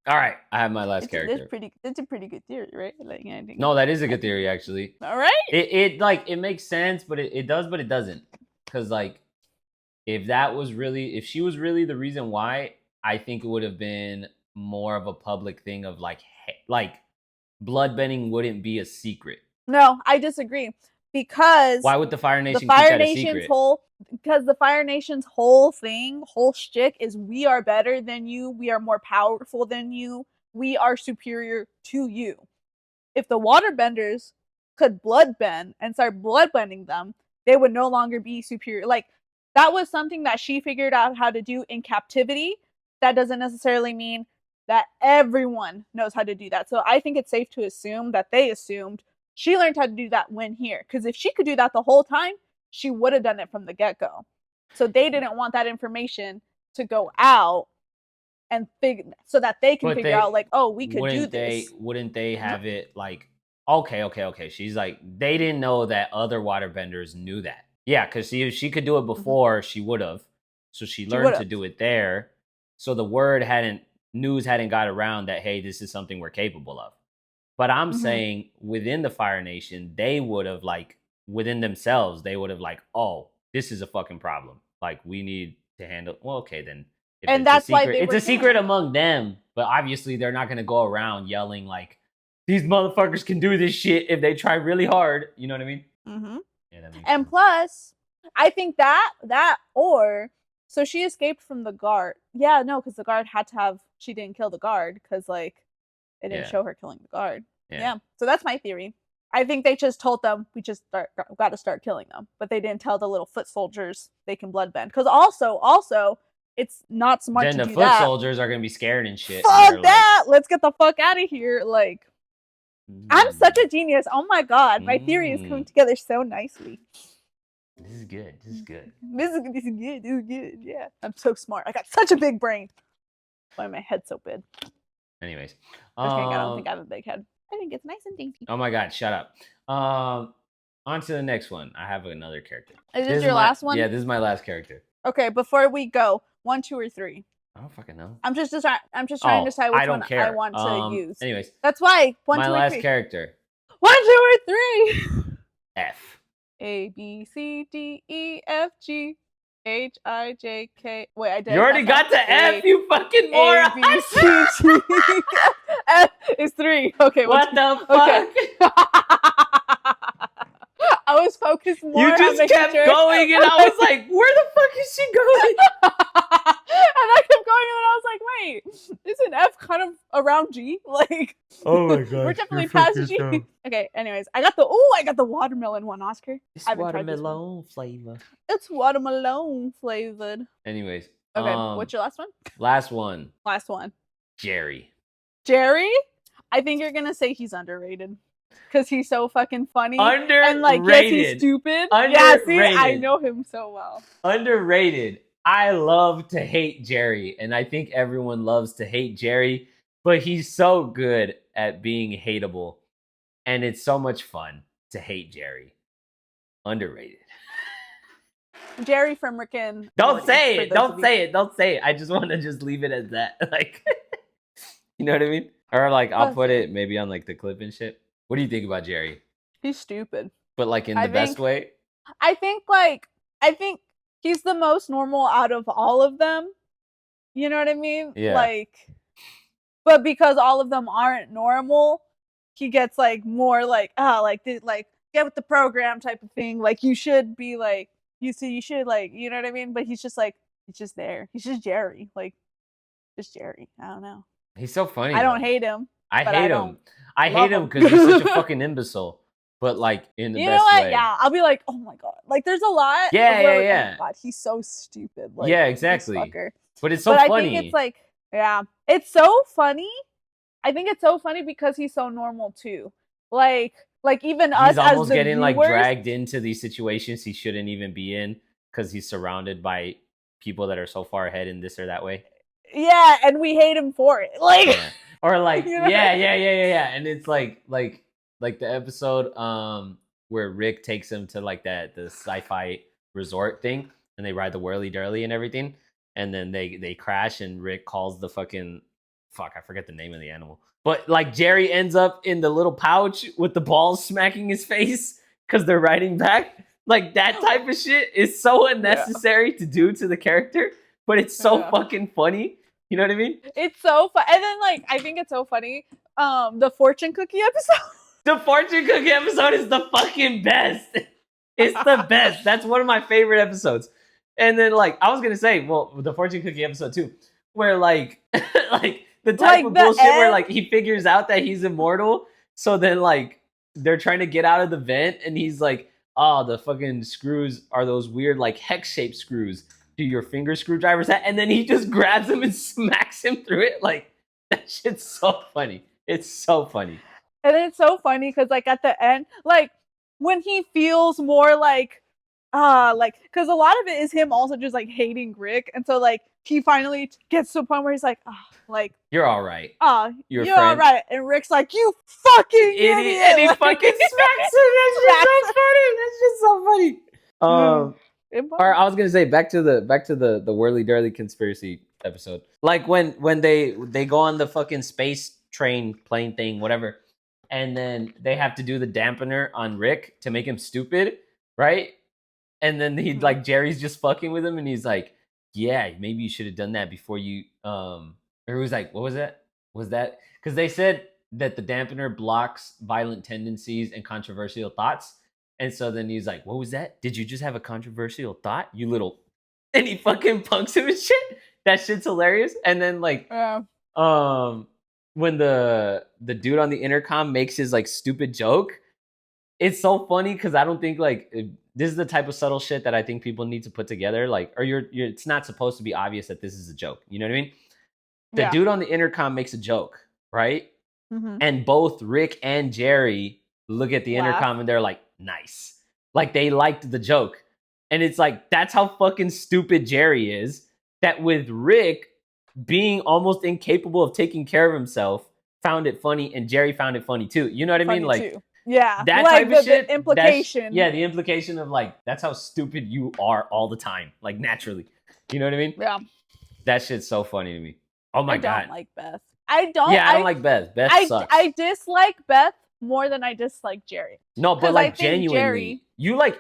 All right, I have my last character. It's a pretty good theory, right? Like, I think. No, that is a good theory, actually. All right. It makes sense, but it does, but it doesn't. Because like, if she was really the reason why, I think it would have been more of a public thing of like bloodbending wouldn't be a secret. No, I disagree. Because Why would the Fire Nation the keep Fire that a Nation's secret? the Fire Nation's whole shtick is we are better than you, we are more powerful than you, we are superior to you. If the waterbenders could bloodbend and start bloodbending them, they would no longer be superior. Like, that was something that she figured out how to do in captivity. That doesn't necessarily mean that everyone knows how to do that. So I think it's safe to assume that they assumed she learned how to do that when here. Because if she could do that the whole time, she would have done it from the get-go. So they didn't want that information to go out and so that they can figure out, like, oh, we could do this. Wouldn't they have it like, okay. She's like, they didn't know that other waterbenders knew that. Yeah, because if she could do it before, she would have. So she learned to do it there. So the news hadn't got around that, hey, this is something we're capable of. But I'm saying within the Fire Nation, they would have, like, within themselves, they would have, like, oh, this is a fucking problem. Like, we need to handle. Well, okay, then. And that's why it's a secret among them. But obviously, they're not going to go around yelling, like, these motherfuckers can do this shit if they try really hard. You know what I mean? Mm-hmm. Yeah, that makes and sense. Plus, I think so she escaped from the guard. Yeah, no, because the guard had to have. She didn't kill the guard because, like, it didn't show her killing the guard. Yeah. So that's my theory. I think they just told them we just got to start killing them, but they didn't tell the little foot soldiers they can bloodbend. Because also, it's not smart to do that. Then the foot soldiers are gonna be scared and shit. Fuck that! Let's get the fuck out of here! Like, I'm such a genius. Oh my god, my theory is coming together so nicely. This is good. This is good. Yeah, I'm so smart. I got such a big brain. Why my head's so big? Anyways, I don't think I have a big head. I think it's nice and dainty. Oh my god, shut up. On to the next one. I have another character. Is this your last one? Yeah, this is my last character. Okay, before we go, 1, 2, or 3. I don't fucking know. I'm just trying to decide which one I want to use. Anyways, that's why 1, 2, or 3. My last character. 1, 2, or 3. F. A B C D E F G H I J K. Wait, I did. You already got to F, you fucking moron. A B C D E F is 3. Okay. What the fuck? Okay. I was focused more. You just kept going, and I was like, "Where the fuck is she going?" And I kept going, and I was like, "Wait, isn't F kind of around G? Like, oh my god, we're definitely past G." Okay. Anyways, I got the watermelon one, Oscar. It's watermelon flavor. It's watermelon flavored. Anyways, okay. What's your last one? Last one. Jerry. I think you're gonna say he's underrated. Because he's so fucking funny. Underrated. And, like, yes, he's stupid. Underrated. Yeah, see, I know him so well. Underrated. I love to hate Jerry. And I think everyone loves to hate Jerry. But he's so good at being hateable. And it's so much fun to hate Jerry. Underrated. Jerry from Rick and Don't say it. Don't say it. I just want to just leave it as that. Like, you know what I mean? Or, like, I'll put it maybe on, like, the clip and shit. What do you think about Jerry? He's stupid. But, like, in the best way? I think he's the most normal out of all of them. You know what I mean? Yeah. Like, but because all of them aren't normal, he gets, like, more, like, get with the program type of thing. Like, you should be, like, you should, like, you know what I mean? But he's just, like, he's just there. He's just Jerry. Like, just Jerry. I don't know. He's so funny. I don't hate him. I hate him. I hate him because he's such a fucking imbecile. But, like, in the best way. Yeah, I'll be like, oh my god. Like, there's a lot. Yeah. Oh my god, he's so stupid. Like, yeah, exactly. But it's so funny. I think it's like, yeah, it's so funny. I think it's so funny because he's so normal too. Like even us as the viewers, he's almost getting like dragged into these situations he shouldn't even be in because he's surrounded by people that are so far ahead in this or that way. Yeah, and we hate him for it. Like. Yeah. Or like, you know? yeah. And it's like the episode where Rick takes him to like the sci-fi resort thing and they ride the whirly dirly and everything. And then they crash and Rick calls the fucking I forget the name of the animal. But like Jerry ends up in the little pouch with the balls smacking his face because they're riding back. Like that type of shit is so unnecessary to do to the character, but it's so fucking funny. You know what I mean? It's so fun. And then, like, I think it's so funny. The fortune cookie episode. The fortune cookie episode is the fucking best. It's the best. That's one of my favorite episodes. And then like I was gonna say, well, the fortune cookie episode too, where like like the type of bullshit where like he figures out that he's immortal. So then like they're trying to get out of the vent, and he's like, "Oh, the fucking screws are those weird like hex-shaped screws. Do your finger screwdrivers that?" And then he just grabs him and smacks him through it. Like that shit's so funny. It's so funny. And it's so funny because like at the end, like when he feels more like because a lot of it is him also just like hating Rick, and so like he finally gets to a point where he's like, like you're all right. You're all right, and Rick's like, you fucking idiot, and he fucking smacks him. That's just so funny. Or I was gonna say back to the whirly dirly conspiracy episode, like when they go on the fucking space train plane thing, whatever, and then they have to do the dampener on Rick to make him stupid, right? And then he like Jerry's just fucking with him, and he's like, "Yeah, maybe you should have done that before you." Or it was like, "What was that? Was that?" Because they said that the dampener blocks violent tendencies and controversial thoughts, and so then he's like, "What was that? Did you just have a controversial thought, you little?" And he fucking punks him and shit. That shit's hilarious. And then like, when the dude on the intercom makes his like stupid joke, it's so funny because I don't think like this is the type of subtle shit that I think people need to put together. Like, or you're it's not supposed to be obvious that this is a joke. You know what I mean? The dude on the intercom makes a joke, right? Mm-hmm. And both Rick and Jerry look at the intercom and they're like, nice. Like they liked the joke. And it's like, that's how fucking stupid Jerry is. That with Rick being almost incapable of taking care of himself, found it funny, and Jerry found it funny too. You know what I mean? Like, yeah, that like type of shit. The implication. The implication of like, that's how stupid you are all the time, like naturally. You know what I mean? Yeah. That shit's so funny to me. Oh my God. I don't like Beth. I don't. Yeah, I don't like Beth. Beth sucks. I dislike Beth more than I dislike Jerry. No, but like genuinely, Jerry,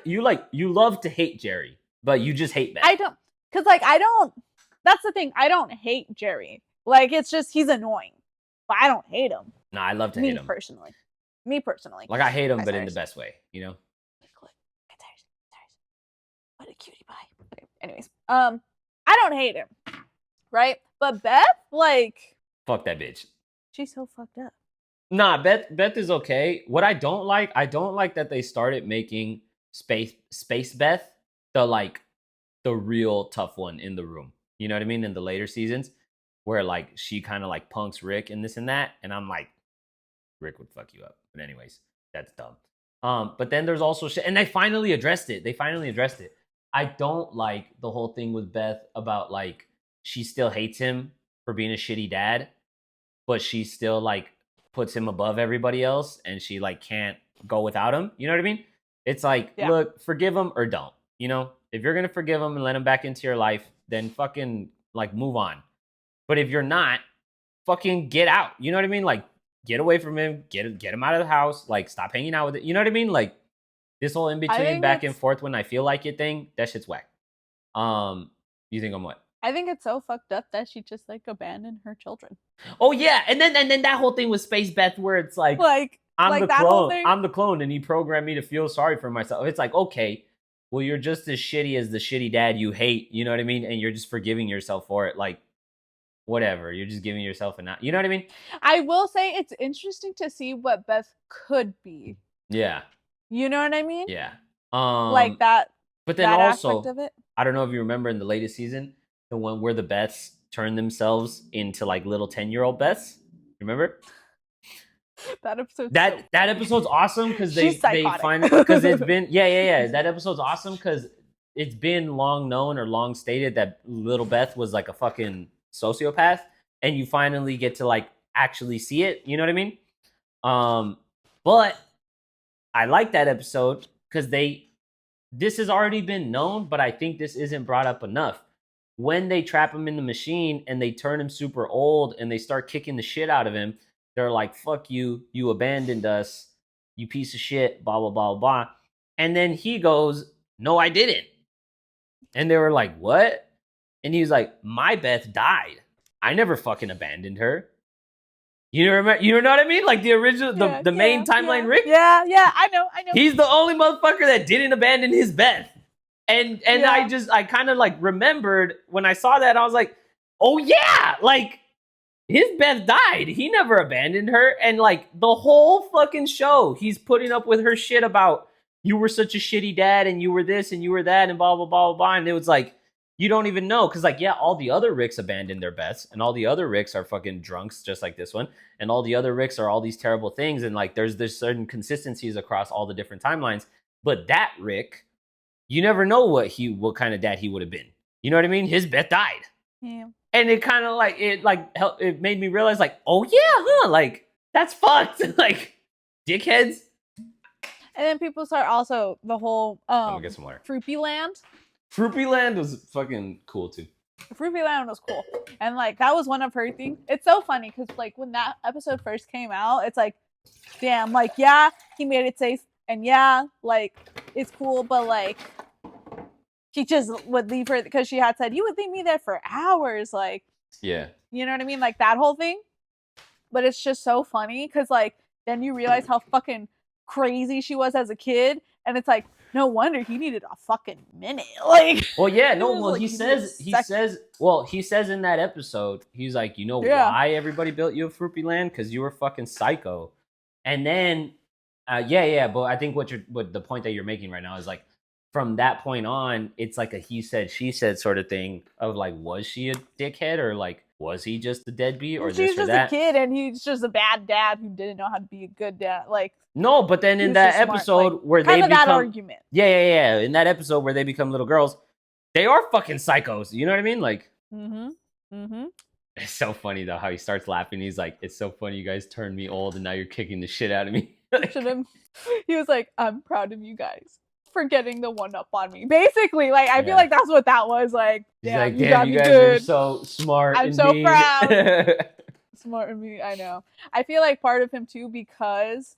you love to hate Jerry, but you just hate Beth. I don't, because like I don't. That's the thing. I don't hate Jerry. Like it's just he's annoying, but I don't hate him. No, I love to hate him personally. Me personally. Like I hate him, but in the best way, you know. What a cutie pie. Okay. Anyways, I don't hate him, right? But Beth, like, fuck that bitch. She's so fucked up. Nah, Beth is okay. What I don't like that they started making Space Beth the real tough one in the room. You know what I mean? In the later seasons, where like she kind of like punks Rick and this and that, and I'm like, Rick would fuck you up. But anyways, that's dumb. But then there's also shit, and they finally addressed it. I don't like the whole thing with Beth about like she still hates him for being a shitty dad, but she still like puts him above everybody else, and she like can't go without him. You know what I mean? It's like, look, forgive him or don't. You know, if you're gonna forgive him and let him back into your life, then fucking like move on. But if you're not, fucking get out. You know what I mean? Like get away from him, get him out of the house, like stop hanging out with it. You know what I mean? Like this whole in between back and forth when I feel like it thing, that shit's whack. You think I'm what? I think it's so fucked up that she just like abandoned her children. Oh yeah, and then that whole thing with Space Beth where it's like I'm the clone and he programmed me to feel sorry for myself. It's like, okay, well you're just as shitty as the shitty dad you hate, you know what I mean? And you're just forgiving yourself for it. Like whatever, you're just giving yourself you know what I mean? I will say it's interesting to see what Beth could be. Yeah. You know what I mean? Yeah. Like that. But then also, of it. I don't know if you remember in the latest season, the one where the Beths turn themselves into like little 10-year-old Beths. Remember? That episode. That episode's awesome because they find because it's been that episode's awesome because it's been long known or long stated that little Beth was like a fucking sociopath, and you finally get to like actually see it. You know what I mean? But I like that episode because this has already been known, but I think this isn't brought up enough. When they trap him in the machine and they turn him super old and they start kicking the shit out of him, they're like, fuck you, you abandoned us, you piece of shit, blah, blah, blah, blah. And then he goes, no, I didn't. And they were like, what? And he was like, my Beth died. I never fucking abandoned her. You remember? You know what I mean? Like the original, the main timeline Rick. Yeah, I know. He's the only motherfucker that didn't abandon his Beth. And I kind of like remembered when I saw that, I was like, oh yeah, like his Beth died. He never abandoned her. And like the whole fucking show, he's putting up with her shit about you were such a shitty dad and you were this and you were that and blah, blah, blah, blah, blah. And it was like, you don't even know. Cause like, yeah, all the other Ricks abandoned their Beths and all the other Ricks are fucking drunks, just like this one. And all the other Ricks are all these terrible things. And like, there's certain consistencies across all the different timelines. But that Rick, you never know what kind of dad he would have been. You know what I mean? His Beth died. Yeah. And it kind of like it made me realize like, oh yeah, huh? Like that's fucked. Like dickheads. And then people start also the whole I'm gonna get some water. Fruity Land. Fruity Land was fucking cool too. Fruity Land was cool. And like that was one of her things. It's so funny because like when that episode first came out, it's like, damn, like yeah, he made it safe. And yeah, like, it's cool, but, like, he just would leave her because she had said, you would leave me there for hours. Like, yeah. You know what I mean? Like, that whole thing. But it's just so funny because, like, then you realize how fucking crazy she was as a kid. And it's like, no wonder he needed a fucking minute. Like, well, yeah, no, well, like, he says in that episode, he's like, you know why everybody built you a Fruity Land? Because you were fucking psycho. And then, but I think what the point that you're making right now is like, from that point on, it's like a he said, she said sort of thing of like, was she a dickhead or like, was he just a deadbeat or this or that? She's just a kid and he's just a bad dad who didn't know how to be a good dad. Like, no, but then in that episode like, where they become that argument. Yeah. In that episode where they become little girls, they are fucking psychos. You know what I mean? Like, It's so funny though how he starts laughing. He's like, "It's so funny you guys turned me old and now you're kicking the shit out of me." He was like, "I'm proud of you guys for getting the one up on me." Basically, like I feel like that's what that was like. He's like, "Damn, you guys are so smart." I'm so proud. Smart in me, I know. I feel like part of him too because,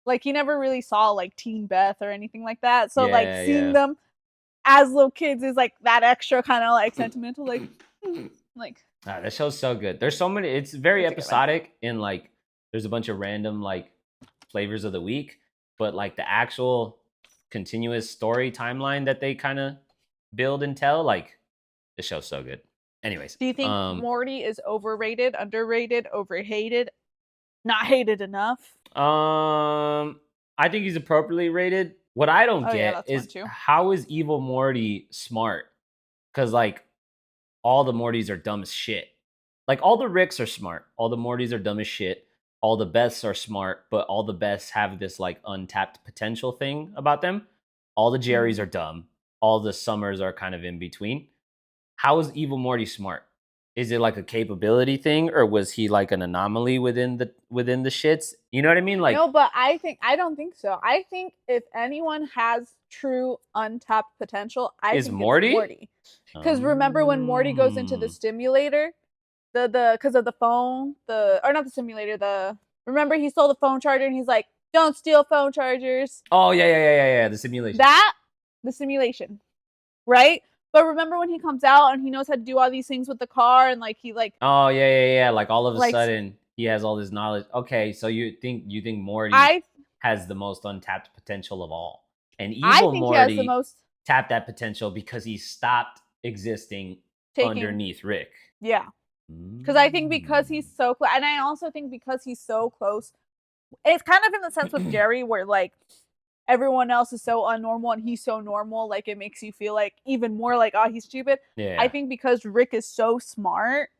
like, he never really saw like Teen Beth or anything like that. So seeing them as little kids is like that extra kind of like sentimental, like. That show's so good. There's so many. It's very episodic in like there's a bunch of random like flavors of the week, but like the actual continuous story timeline that they kind of build and tell, like the show's so good. Anyways, do you think Morty is overrated, underrated, overhated, not hated enough? I think he's appropriately rated. What I don't get is how is evil Morty smart? Because like all the Mortys are dumb as shit. Like all the Ricks are smart. All the Mortys are dumb as shit. All the Beths are smart, but all the Beths have this like untapped potential thing about them. All the Jerrys are dumb. All the Summers are kind of in between. How is evil Morty smart? Is it like a capability thing, or was he like an anomaly within the shits? You know what I mean? Like, no, but I don't think so. I think if anyone has true untapped potential, I think Morty? It's Morty. Because remember when Morty goes into the stimulator, the because of the phone, or not the simulator, remember he stole the phone charger and he's like, "Don't steal phone chargers." Oh yeah, the simulation. The simulation, right? But remember when he comes out and he knows how to do all these things with the car and like he like. Oh yeah. Like all of a sudden he has all this knowledge. Okay, so you think Morty has the most untapped potential of all, and evil Morty he has the most tapped that potential because he stopped existing underneath Rick. Yeah, because I think because he's so close, and I also think because he's so close, it's kind of in the sense with Jerry where like. Everyone else is so unnormal and he's so normal, like it makes you feel like even more like, oh, he's stupid. Yeah. I think because Rick is so smart,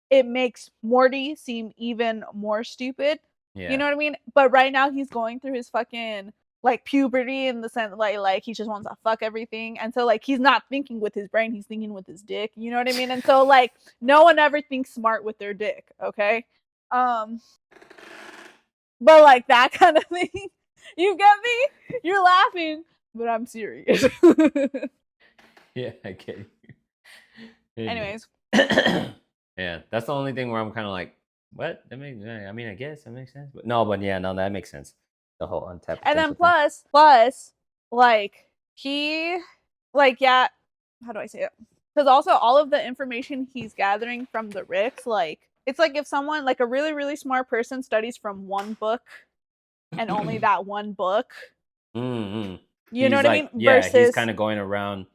it makes Morty seem even more stupid. Yeah. You know what I mean? But right now he's going through his fucking like puberty in the sense like he just wants to fuck everything. And so like he's not thinking with his brain, he's thinking with his dick. You know what I mean? And so like no one ever thinks smart with their dick, okay? But like that kind of thing. You get me? You're laughing, but I'm serious. Yeah, I get you. Anyways. Yeah, that's the only thing where I'm kind of like, what? I guess that makes sense. But that makes sense. The whole untapped. And then plus, like, he, like, yeah, how do I say it? Because also all of the information he's gathering from the Ricks, like, It's like if someone, like a really, really smart person, studies from one book and only that one book. Mm-hmm. You know what I mean? Yeah, he's Versus kind of going around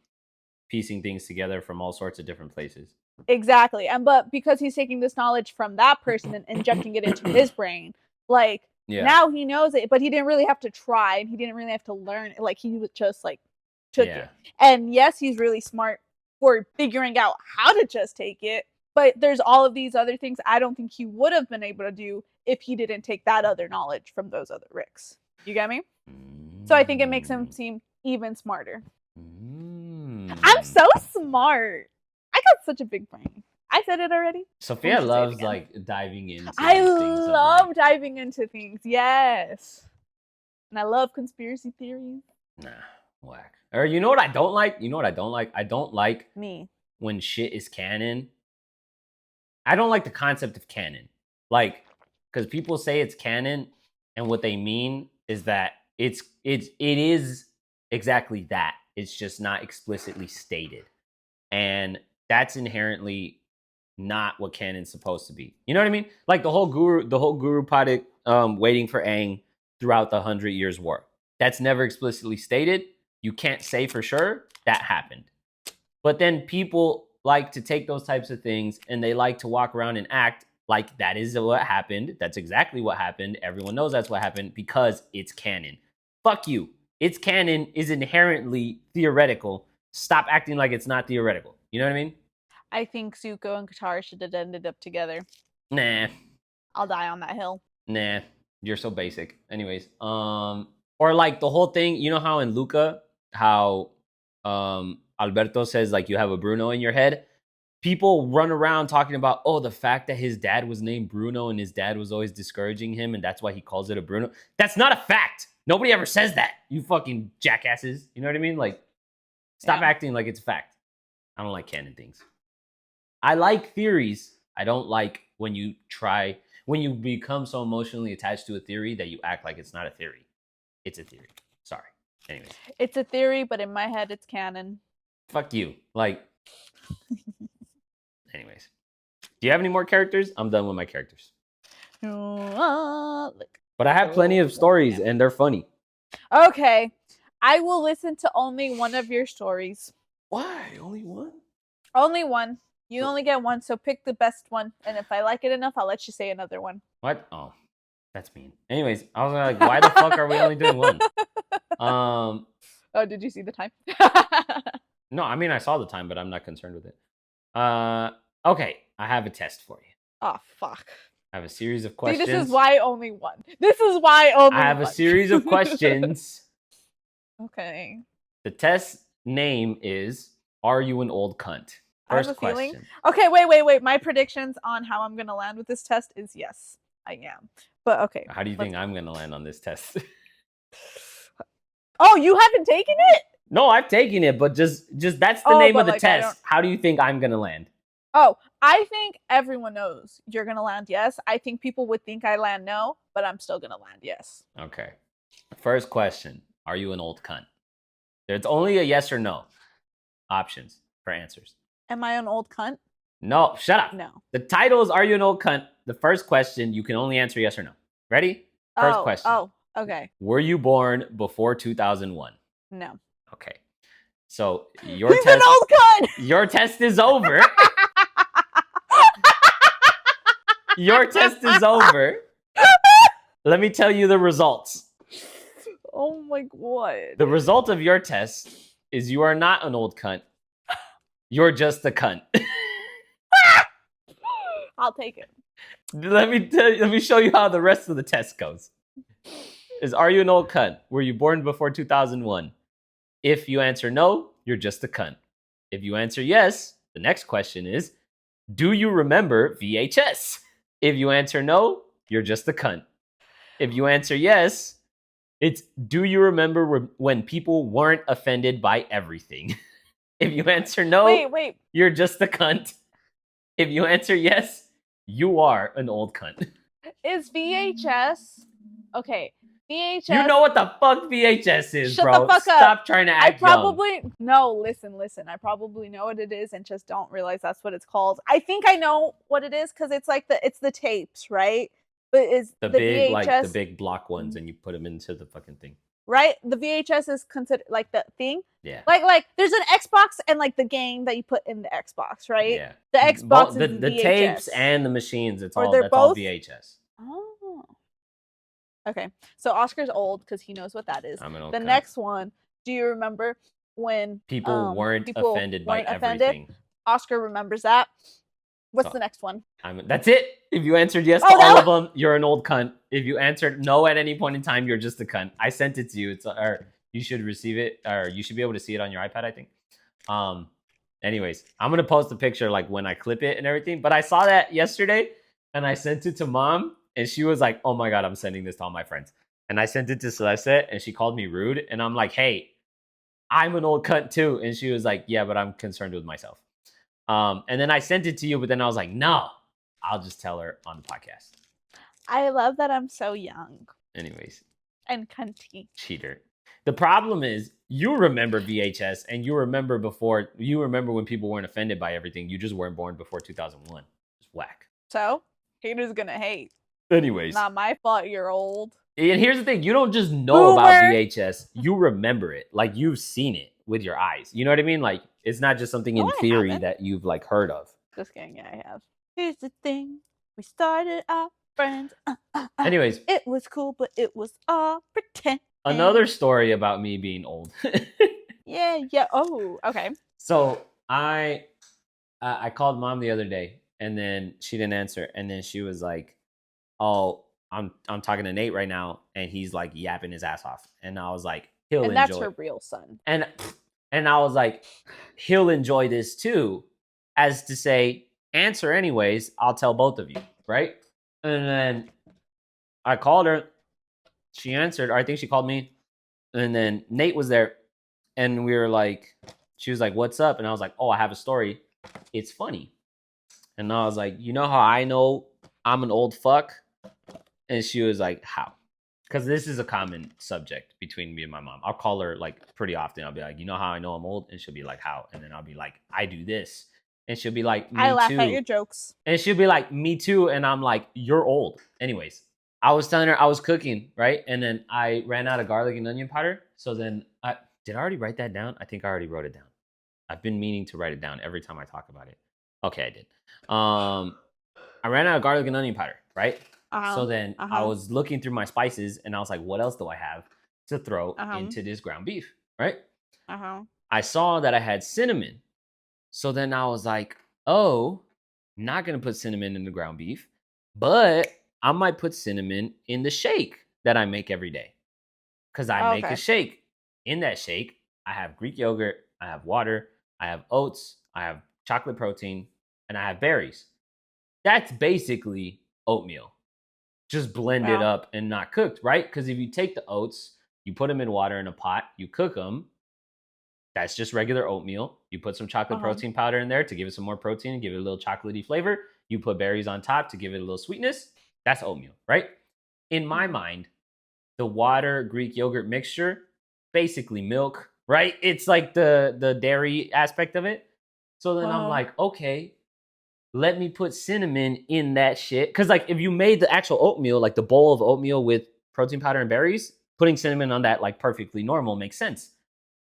piecing things together from all sorts of different places. exactly. But because he's taking this knowledge from that person and injecting it into his brain, like now he knows it, but he didn't really have to try and he didn't really have to learn it. Like he just like took it. And yes, he's really smart for figuring out how to just take it. But there's all of these other things I don't think he would have been able to do if he didn't take that other knowledge from those other Ricks. You get me? So I think it makes him seem even smarter. I'm so smart. I got such a big brain. I said it already. Sophia loves like diving into I love diving into things. Yes. And I love conspiracy theories. Nah, whack. Or you know what I don't like? I don't like me when shit is canon. I don't like the concept of canon. Like, because people say it's canon, and what they mean is that it is exactly that. It's just not explicitly stated. And that's inherently not what canon's supposed to be. You know what I mean? Like the whole Guru Padik waiting for Aang throughout the 100 Years' War. That's never explicitly stated. You can't say for sure that happened. But then people like to take those types of things and they like to walk around and act like that is what happened. That's exactly what happened. Everyone knows that's what happened because it's canon. Fuck you. It's canon is inherently theoretical. Stop acting like it's not theoretical. You know what I mean? I think Zuko and Katara should have ended up together. Nah. I'll die on that hill. Nah. You're so basic. Anyways, or like the whole thing, you know how in Luca, how Alberto says like you have a Bruno in your head? People run around talking about, oh, the fact that his dad was named Bruno and his dad was always discouraging him and that's why he calls it a Bruno. That's not a fact. Nobody ever says that, you fucking jackasses. You know what I mean? Like, stop acting like it's a fact. I don't like canon things. I like theories. I don't like when you become so emotionally attached to a theory that you act like it's not a theory. It's a theory. Sorry. Anyways. It's a theory, but in my head, it's canon. Fuck you. Like, anyways. Do you have any more characters? I'm done with my characters. But I have plenty of stories, and they're funny. Okay. I will listen to only one of your stories. Why? Only one? Only one. You only get one, so pick the best one. And if I like it enough, I'll let you say another one. What? Oh, that's mean. Anyways, I was like, why the fuck are we only doing one? Oh, did you see the time? No, I mean, I saw the time, but I'm not concerned with it. Okay, I have a test for you. Oh, fuck. I have a series of questions. See, this is why only one. I have a series of questions. Okay. The test name is, Are You an Old Cunt? First question. Okay, wait. My predictions on how I'm going to land with this test is yes, I am. But okay. How do you think I'm going to land on this test? Oh, you haven't taken it? No, I've taken it, but just that's the name of the test. How do you think I'm going to land? Oh, I think everyone knows you're going to land yes. I think people would think I land no, but I'm still going to land yes. Okay. First question. Are you an old cunt? There's only a yes or no options for answers. Am I an old cunt? No, shut up. No. The title is Are You an Old Cunt? The first question, you can only answer yes or no. Ready? First question. Oh, okay. Were you born before 2001? No. Okay. So your He's an old cunt! Your test is over. Your test is over. Let me tell you the results. Oh my God. The result of your test is you are not an old cunt. You're just a cunt. I'll take it. Let me show you how the rest of the test goes. Are you an old cunt? Were you born before 2001? If you answer no, you're just a cunt. If you answer yes, the next question is, do you remember VHS? If you answer no, you're just a cunt. If you answer yes, it's, do you remember when people weren't offended by everything? If you answer no, wait. You're just a cunt. If you answer yes, you are an old cunt. Is VHS... Okay, VHS. You know what the fuck VHS is, Shut bro. the fuck up. Stop trying to act No, listen. I probably know what it is and just don't realize that's what it's called. I think I know what it is because it's like it's the tapes, right? But is the VHS big like the big block ones, and you put them into the fucking thing. Right? The VHS is considered like the thing. Yeah. Like there's an Xbox and like the game that you put in the Xbox, right? Yeah. The Xbox is the VHS. tapes and the machines. That's all VHS. Oh. Okay. So Oscar's old because he knows what that is. I'm an old the cunt. next one, do you remember when people weren't offended by everything? Oscar remembers that. What's the next one? That's it. If you answered yes to all of them, you're an old cunt. If you answered no at any point in time, you're just a cunt. I sent it to you. Or you should receive it, or you should be able to see it on your iPad, I think. Anyways, I'm gonna post a picture like when I clip it and everything. But I saw that yesterday, and I sent it to Mom, and she was like, "Oh my god, I'm sending this to all my friends." And I sent it to Celeste, and she called me rude, and I'm like, "Hey, I'm an old cunt too," and she was like, "Yeah, but I'm concerned with myself." And then I sent it to you, but then I was like, no, I'll just tell her on the podcast. I love that I'm so young. Anyways. And cunty. Cheater. The problem is you remember VHS and you remember when people weren't offended by everything. You just weren't born before 2001. It's whack. So, haters gonna hate. Anyways. Not my fault you're old. And here's the thing. You don't just know about VHS. You remember it. Like, you've seen it with your eyes. You know what I mean? Like, it's not just something in theory that you've like heard of. Just kidding, yeah, I have. Here's the thing, we started our friends. Anyways, it was cool, but it was all pretend. Another story about me being old. yeah. Oh, okay. So I called Mom the other day, and then she didn't answer, and then she was like, "Oh, I'm talking to Nate right now, and he's like yapping his ass off," and I was like, "He'll enjoy." And that's her real son. And I was like, he'll enjoy this too, as to say, answer anyways, I'll tell both of you, right? And then I called her, she answered, or I think she called me, and then Nate was there, and we were like, she was like, what's up? And I was like, oh, I have a story. It's funny. And I was like, you know how I know I'm an old fuck? And she was like, how? Because this is a common subject between me and my mom. I'll call her like pretty often. I'll be like, you know how I know I'm old? And she'll be like, how? And then I'll be like, I do this. And she'll be like, me too. I laugh at your jokes. And she'll be like, me too. And I'm like, you're old. Anyways, I was telling her I was cooking, right? And then I ran out of garlic and onion powder. So then did I already write that down? I think I already wrote it down. I've been meaning to write it down every time I talk about it. Okay, I did. I ran out of garlic and onion powder, right? So then I was looking through my spices, and I was like, what else do I have to throw into this ground beef, right? I saw that I had cinnamon. So then I was like, oh, not going to put cinnamon in the ground beef, but I might put cinnamon in the shake that I make every day. Because I make a shake. In that shake, I have Greek yogurt, I have water, I have oats, I have chocolate protein, and I have berries. That's basically oatmeal. Just blended up and not cooked, right? Because if you take the oats, you put them in water in a pot, you cook them. That's just regular oatmeal. You put some chocolate protein powder in there to give it some more protein and give it a little chocolatey flavor. You put berries on top to give it a little sweetness. That's oatmeal, right? In my mind, the water Greek yogurt mixture, basically milk, right? It's like the dairy aspect of it. So then I'm like, okay, let me put cinnamon in that shit. Because like if you made the actual oatmeal, like the bowl of oatmeal with protein powder and berries, putting cinnamon on that like perfectly normal makes sense.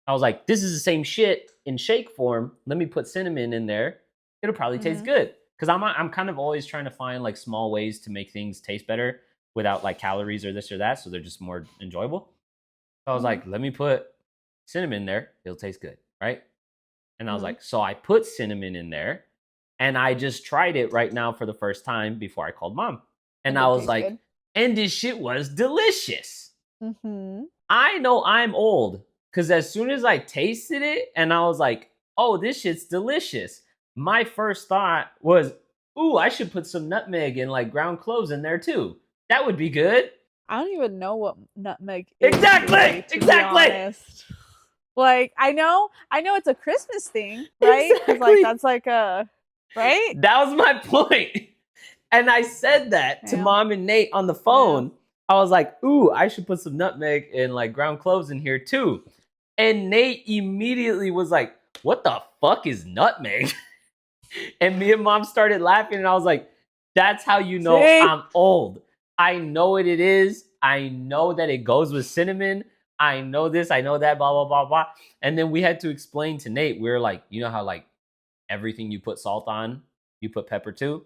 I was like, this is the same shit in shake form. Let me put cinnamon in there. It'll probably taste good. Because I'm kind of always trying to find like small ways to make things taste better without like calories or this or that. So they're just more enjoyable. So I was like, let me put cinnamon there. It'll taste good, right? And I was like, so I put cinnamon in there. And I just tried it right now for the first time before I called Mom. And I was like, and this shit was delicious. I know I'm old. Because as soon as I tasted it and I was like, oh, this shit's delicious. My first thought was, ooh, I should put some nutmeg and like ground cloves in there too. That would be good. I don't even know what nutmeg is. Exactly. Like, I know it's a Christmas thing, right? Exactly. Like, that's like a, right? That was my point. And I said that to Mom and Nate on the phone. I was like, ooh, I should put some nutmeg and like ground cloves in here too. And Nate immediately was like, what the fuck is nutmeg? And me and mom started laughing, and I was like, that's how you know See? I'm old. I know what it is. I know that it goes with cinnamon. I know this, I know that, blah, blah, blah, blah. And then we had to explain to Nate, we were like, you know how like everything you put salt on, you put pepper too?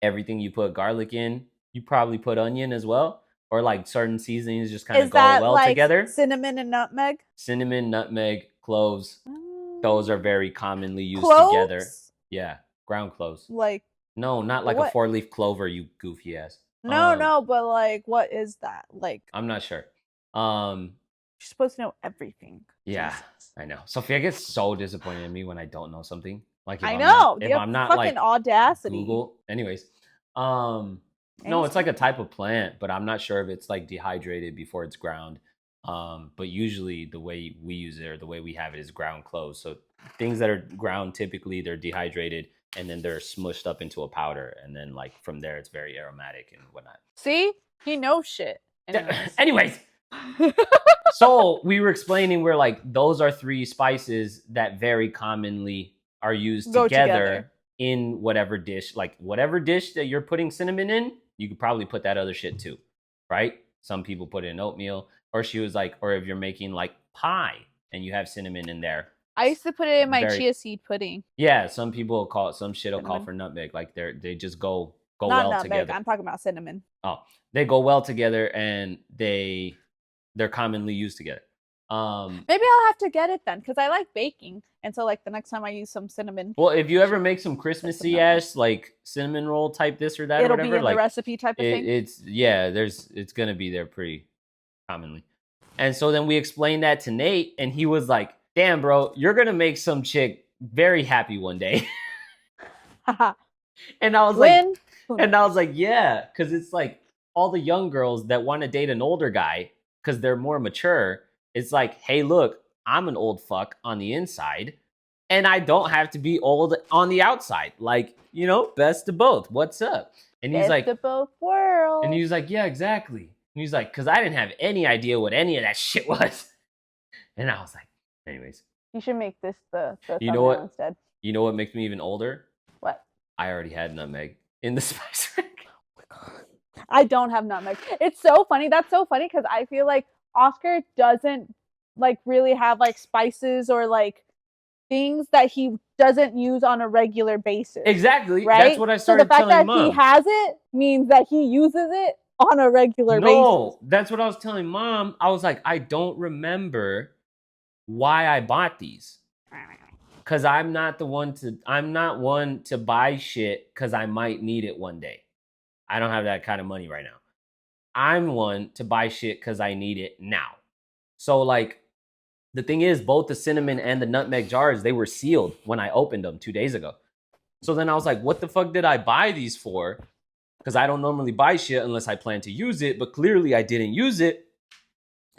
Everything you put garlic in, you probably put onion as well. Or like certain seasonings just kind of Is go that well like together. cinnamon and nutmeg? Cinnamon, nutmeg, cloves. Those are very commonly used Cloves? together. Yeah, ground cloves. Like No, not like what? a 4-leaf clover, you goofy ass. No, but like, what is that? Like, I'm not sure. you're supposed to know everything. Yeah, Jesus. I know. Sophia gets so disappointed in me when I don't know something. Like I know. if I'm not fucking like audacity. Google. Anyways, no, it's like a type of plant, but I'm not sure if it's like dehydrated before it's ground. But usually the way we use it or the way we have it is ground cloves. So things that are ground typically they're dehydrated and then they're smushed up into a powder, and then like from there it's very aromatic and whatnot. See, he knows shit. Anyways. So we were explaining we're like those are 3 spices that very commonly are used together in whatever dish. Like whatever dish that you're putting cinnamon in, you could probably put that other shit too, right? Some people put it in oatmeal, or she was like, or if you're making like pie and you have cinnamon in there. I used to put it in my chia seed pudding. Yeah, some people call it, some shit will call for nutmeg. Like they just go Not well nutmeg, together. I'm talking about cinnamon. Oh, they go well together and they're commonly used together. Maybe I'll have to get it then because I like baking, and so like the next time I use some cinnamon. Well, if you ever make some Christmassy ass like cinnamon roll type this or that, it'll or whatever, be in like the recipe type of thing. It's gonna be there pretty commonly. And so then we explained that to Nate, and he was like, "Damn, bro, you're gonna make some chick very happy one day." And I was like, yeah, because it's like all the young girls that want to date an older guy because they're more mature. It's like, hey, look, I'm an old fuck on the inside, and I don't have to be old on the outside. Like, you know, best of both. What's up? And he's like, best of both worlds. And he's like, yeah, exactly. And he's like, because I didn't have any idea what any of that shit was. And I was like, anyways. You should make this the you know what instead. You know what makes me even older? What? I already had nutmeg in the spice rack. Oh my God. I don't have nutmeg. It's so funny. That's so funny because I feel like Oscar doesn't like really have like spices or like things that he doesn't use on a regular basis. Exactly. Right? That's what I started telling Mom. So the fact that he has it means that he uses it on a regular basis. No, that's what I was telling Mom. I was like, I don't remember why I bought these. Because I'm not one to buy shit because I might need it one day. I don't have that kind of money right now. I'm one to buy shit because I need it now. So like, the thing is, both the cinnamon and the nutmeg jars, they were sealed when I opened them 2 days ago. So then I was like, what the fuck did I buy these for? Because I don't normally buy shit unless I plan to use it, but clearly I didn't use it.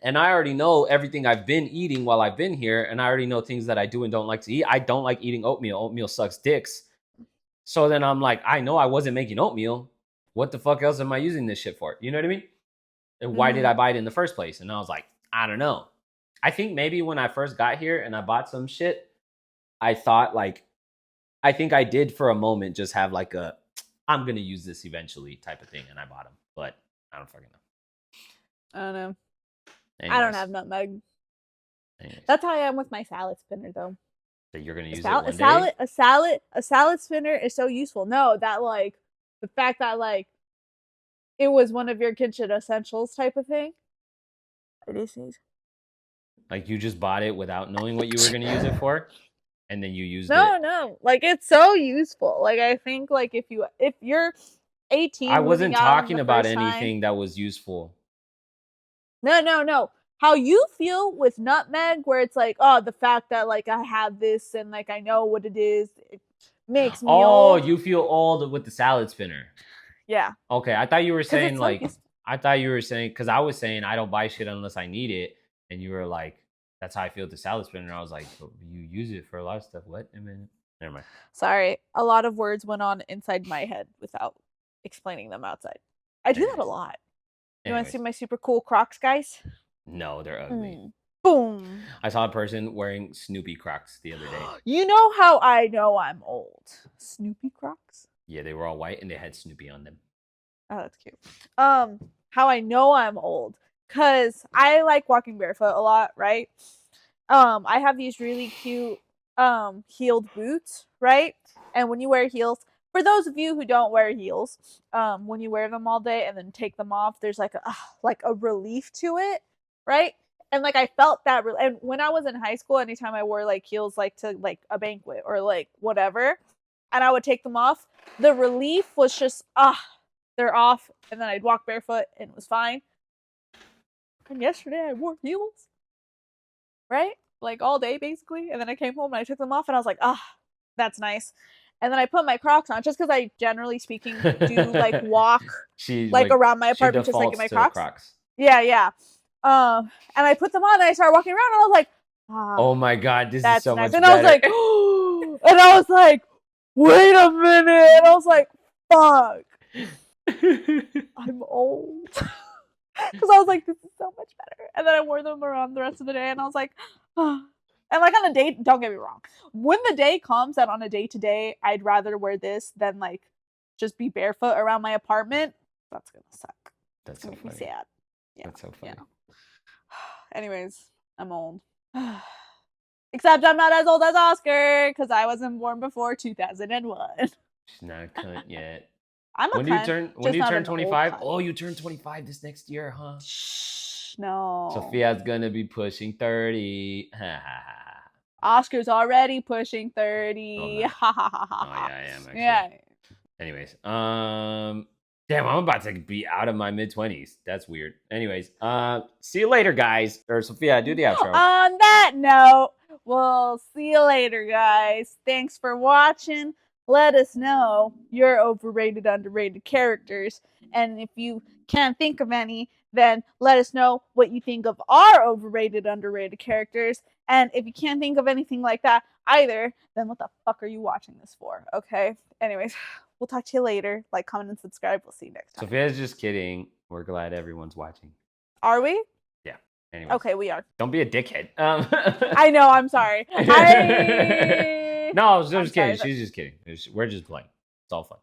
And I already know everything I've been eating while I've been here, and I already know things that I do and don't like to eat. I don't like eating oatmeal. Oatmeal sucks dicks. So then I'm like, I know I wasn't making oatmeal. What the fuck else am I using this shit for? You know what I mean? And why did I buy it in the first place? And I was like, I don't know. I think maybe when I first got here and I bought some shit, I thought like, I think I did for a moment just have like a, I'm going to use this eventually type of thing. And I bought them, but I don't fucking know. I don't know. Anyways. I don't have nutmeg. Anyways. That's how I am with my salad spinner though. That you're going to use it one day? A salad spinner is so useful. No, that like, the fact that like, it was one of your kitchen essentials type of thing. It is. Like you just bought it without knowing what you were going to use it for, and then you used it. No, like it's so useful. Like I think, like if you're 18, I wasn't talking about anything that was useful. No. How you feel with nutmeg, where it's like, oh, the fact that like I have this and like I know what it is, it makes me old. Oh, you feel old with the salad spinner. Yeah. Okay, I thought you were saying like I thought you were saying because I was saying I don't buy shit unless I need it. And you were like, that's how I feel with the salad spinner. And I was like, but you use it for a lot of stuff. What? I mean, never mind. Sorry. A lot of words went on inside my head without explaining them outside. I do that a lot. You want to Anyways, see my super cool Crocs, guys? no, they're ugly. Boom. I saw a person wearing Snoopy Crocs the other day. You know how I know I'm old? Snoopy Crocs? Yeah, they were all white and they had Snoopy on them. Oh, that's cute. How I know I'm old? Cause I like walking barefoot a lot, right? I have these really cute heeled boots, right? And when you wear heels, for those of you who don't wear heels, when you wear them all day and then take them off, there's like a relief to it, right? And like I felt that and when I was in high school, anytime I wore like heels like to like a banquet or like whatever, and I would take them off, the relief was just they're off, and then I'd walk barefoot and it was fine. And yesterday I wore heels, right? Like all day basically. And then I came home and I took them off and I was like, that's nice. And then I put my Crocs on just because I generally speaking do like walk like around my apartment just like in my Crocs. Yeah. And I put them on and I started walking around and I was like, oh my God, this is so nice. much And better. I was like, and I was like, wait a minute. And I was like, fuck. I'm old. Because I was like, this is so much better. And then I wore them around the rest of the day and I was like, and like on a date, don't get me wrong. When the day comes that on a day-to-day, I'd rather wear this than like just be barefoot around my apartment, that's gonna suck. That's so funny. Sad. Yeah. That's so funny. Yeah. Anyways, I'm old. Except I'm not as old as Oscar because I wasn't born before 2001. She's not a cunt yet. I'm a cunt. When do you turn 25? Oh, you turn 25 this next year, huh? Shh, no. Sophia's gonna be pushing 30. Oscar's already pushing 30. Oh, yeah, I am actually. Yeah. Anyways, damn, I'm about to be out of my mid-20s. That's weird. Anyways, see you later, guys. Or Sophia, do the outro. On that note, we'll see you later, guys. Thanks for watching. Let us know your overrated, underrated characters. And if you can't think of any, then let us know what you think of our overrated, underrated characters. And if you can't think of anything like that either, then what the fuck are you watching this for? Okay? Anyways, we'll talk to you later. Like, comment, and subscribe. We'll see you next time. Sophia's just kidding. We're glad everyone's watching. Are we? Yeah. Anyways. Okay, we are. Don't be a dickhead. I know, I'm sorry. No, I was just kidding. She's just kidding. We're just playing. It's all fun.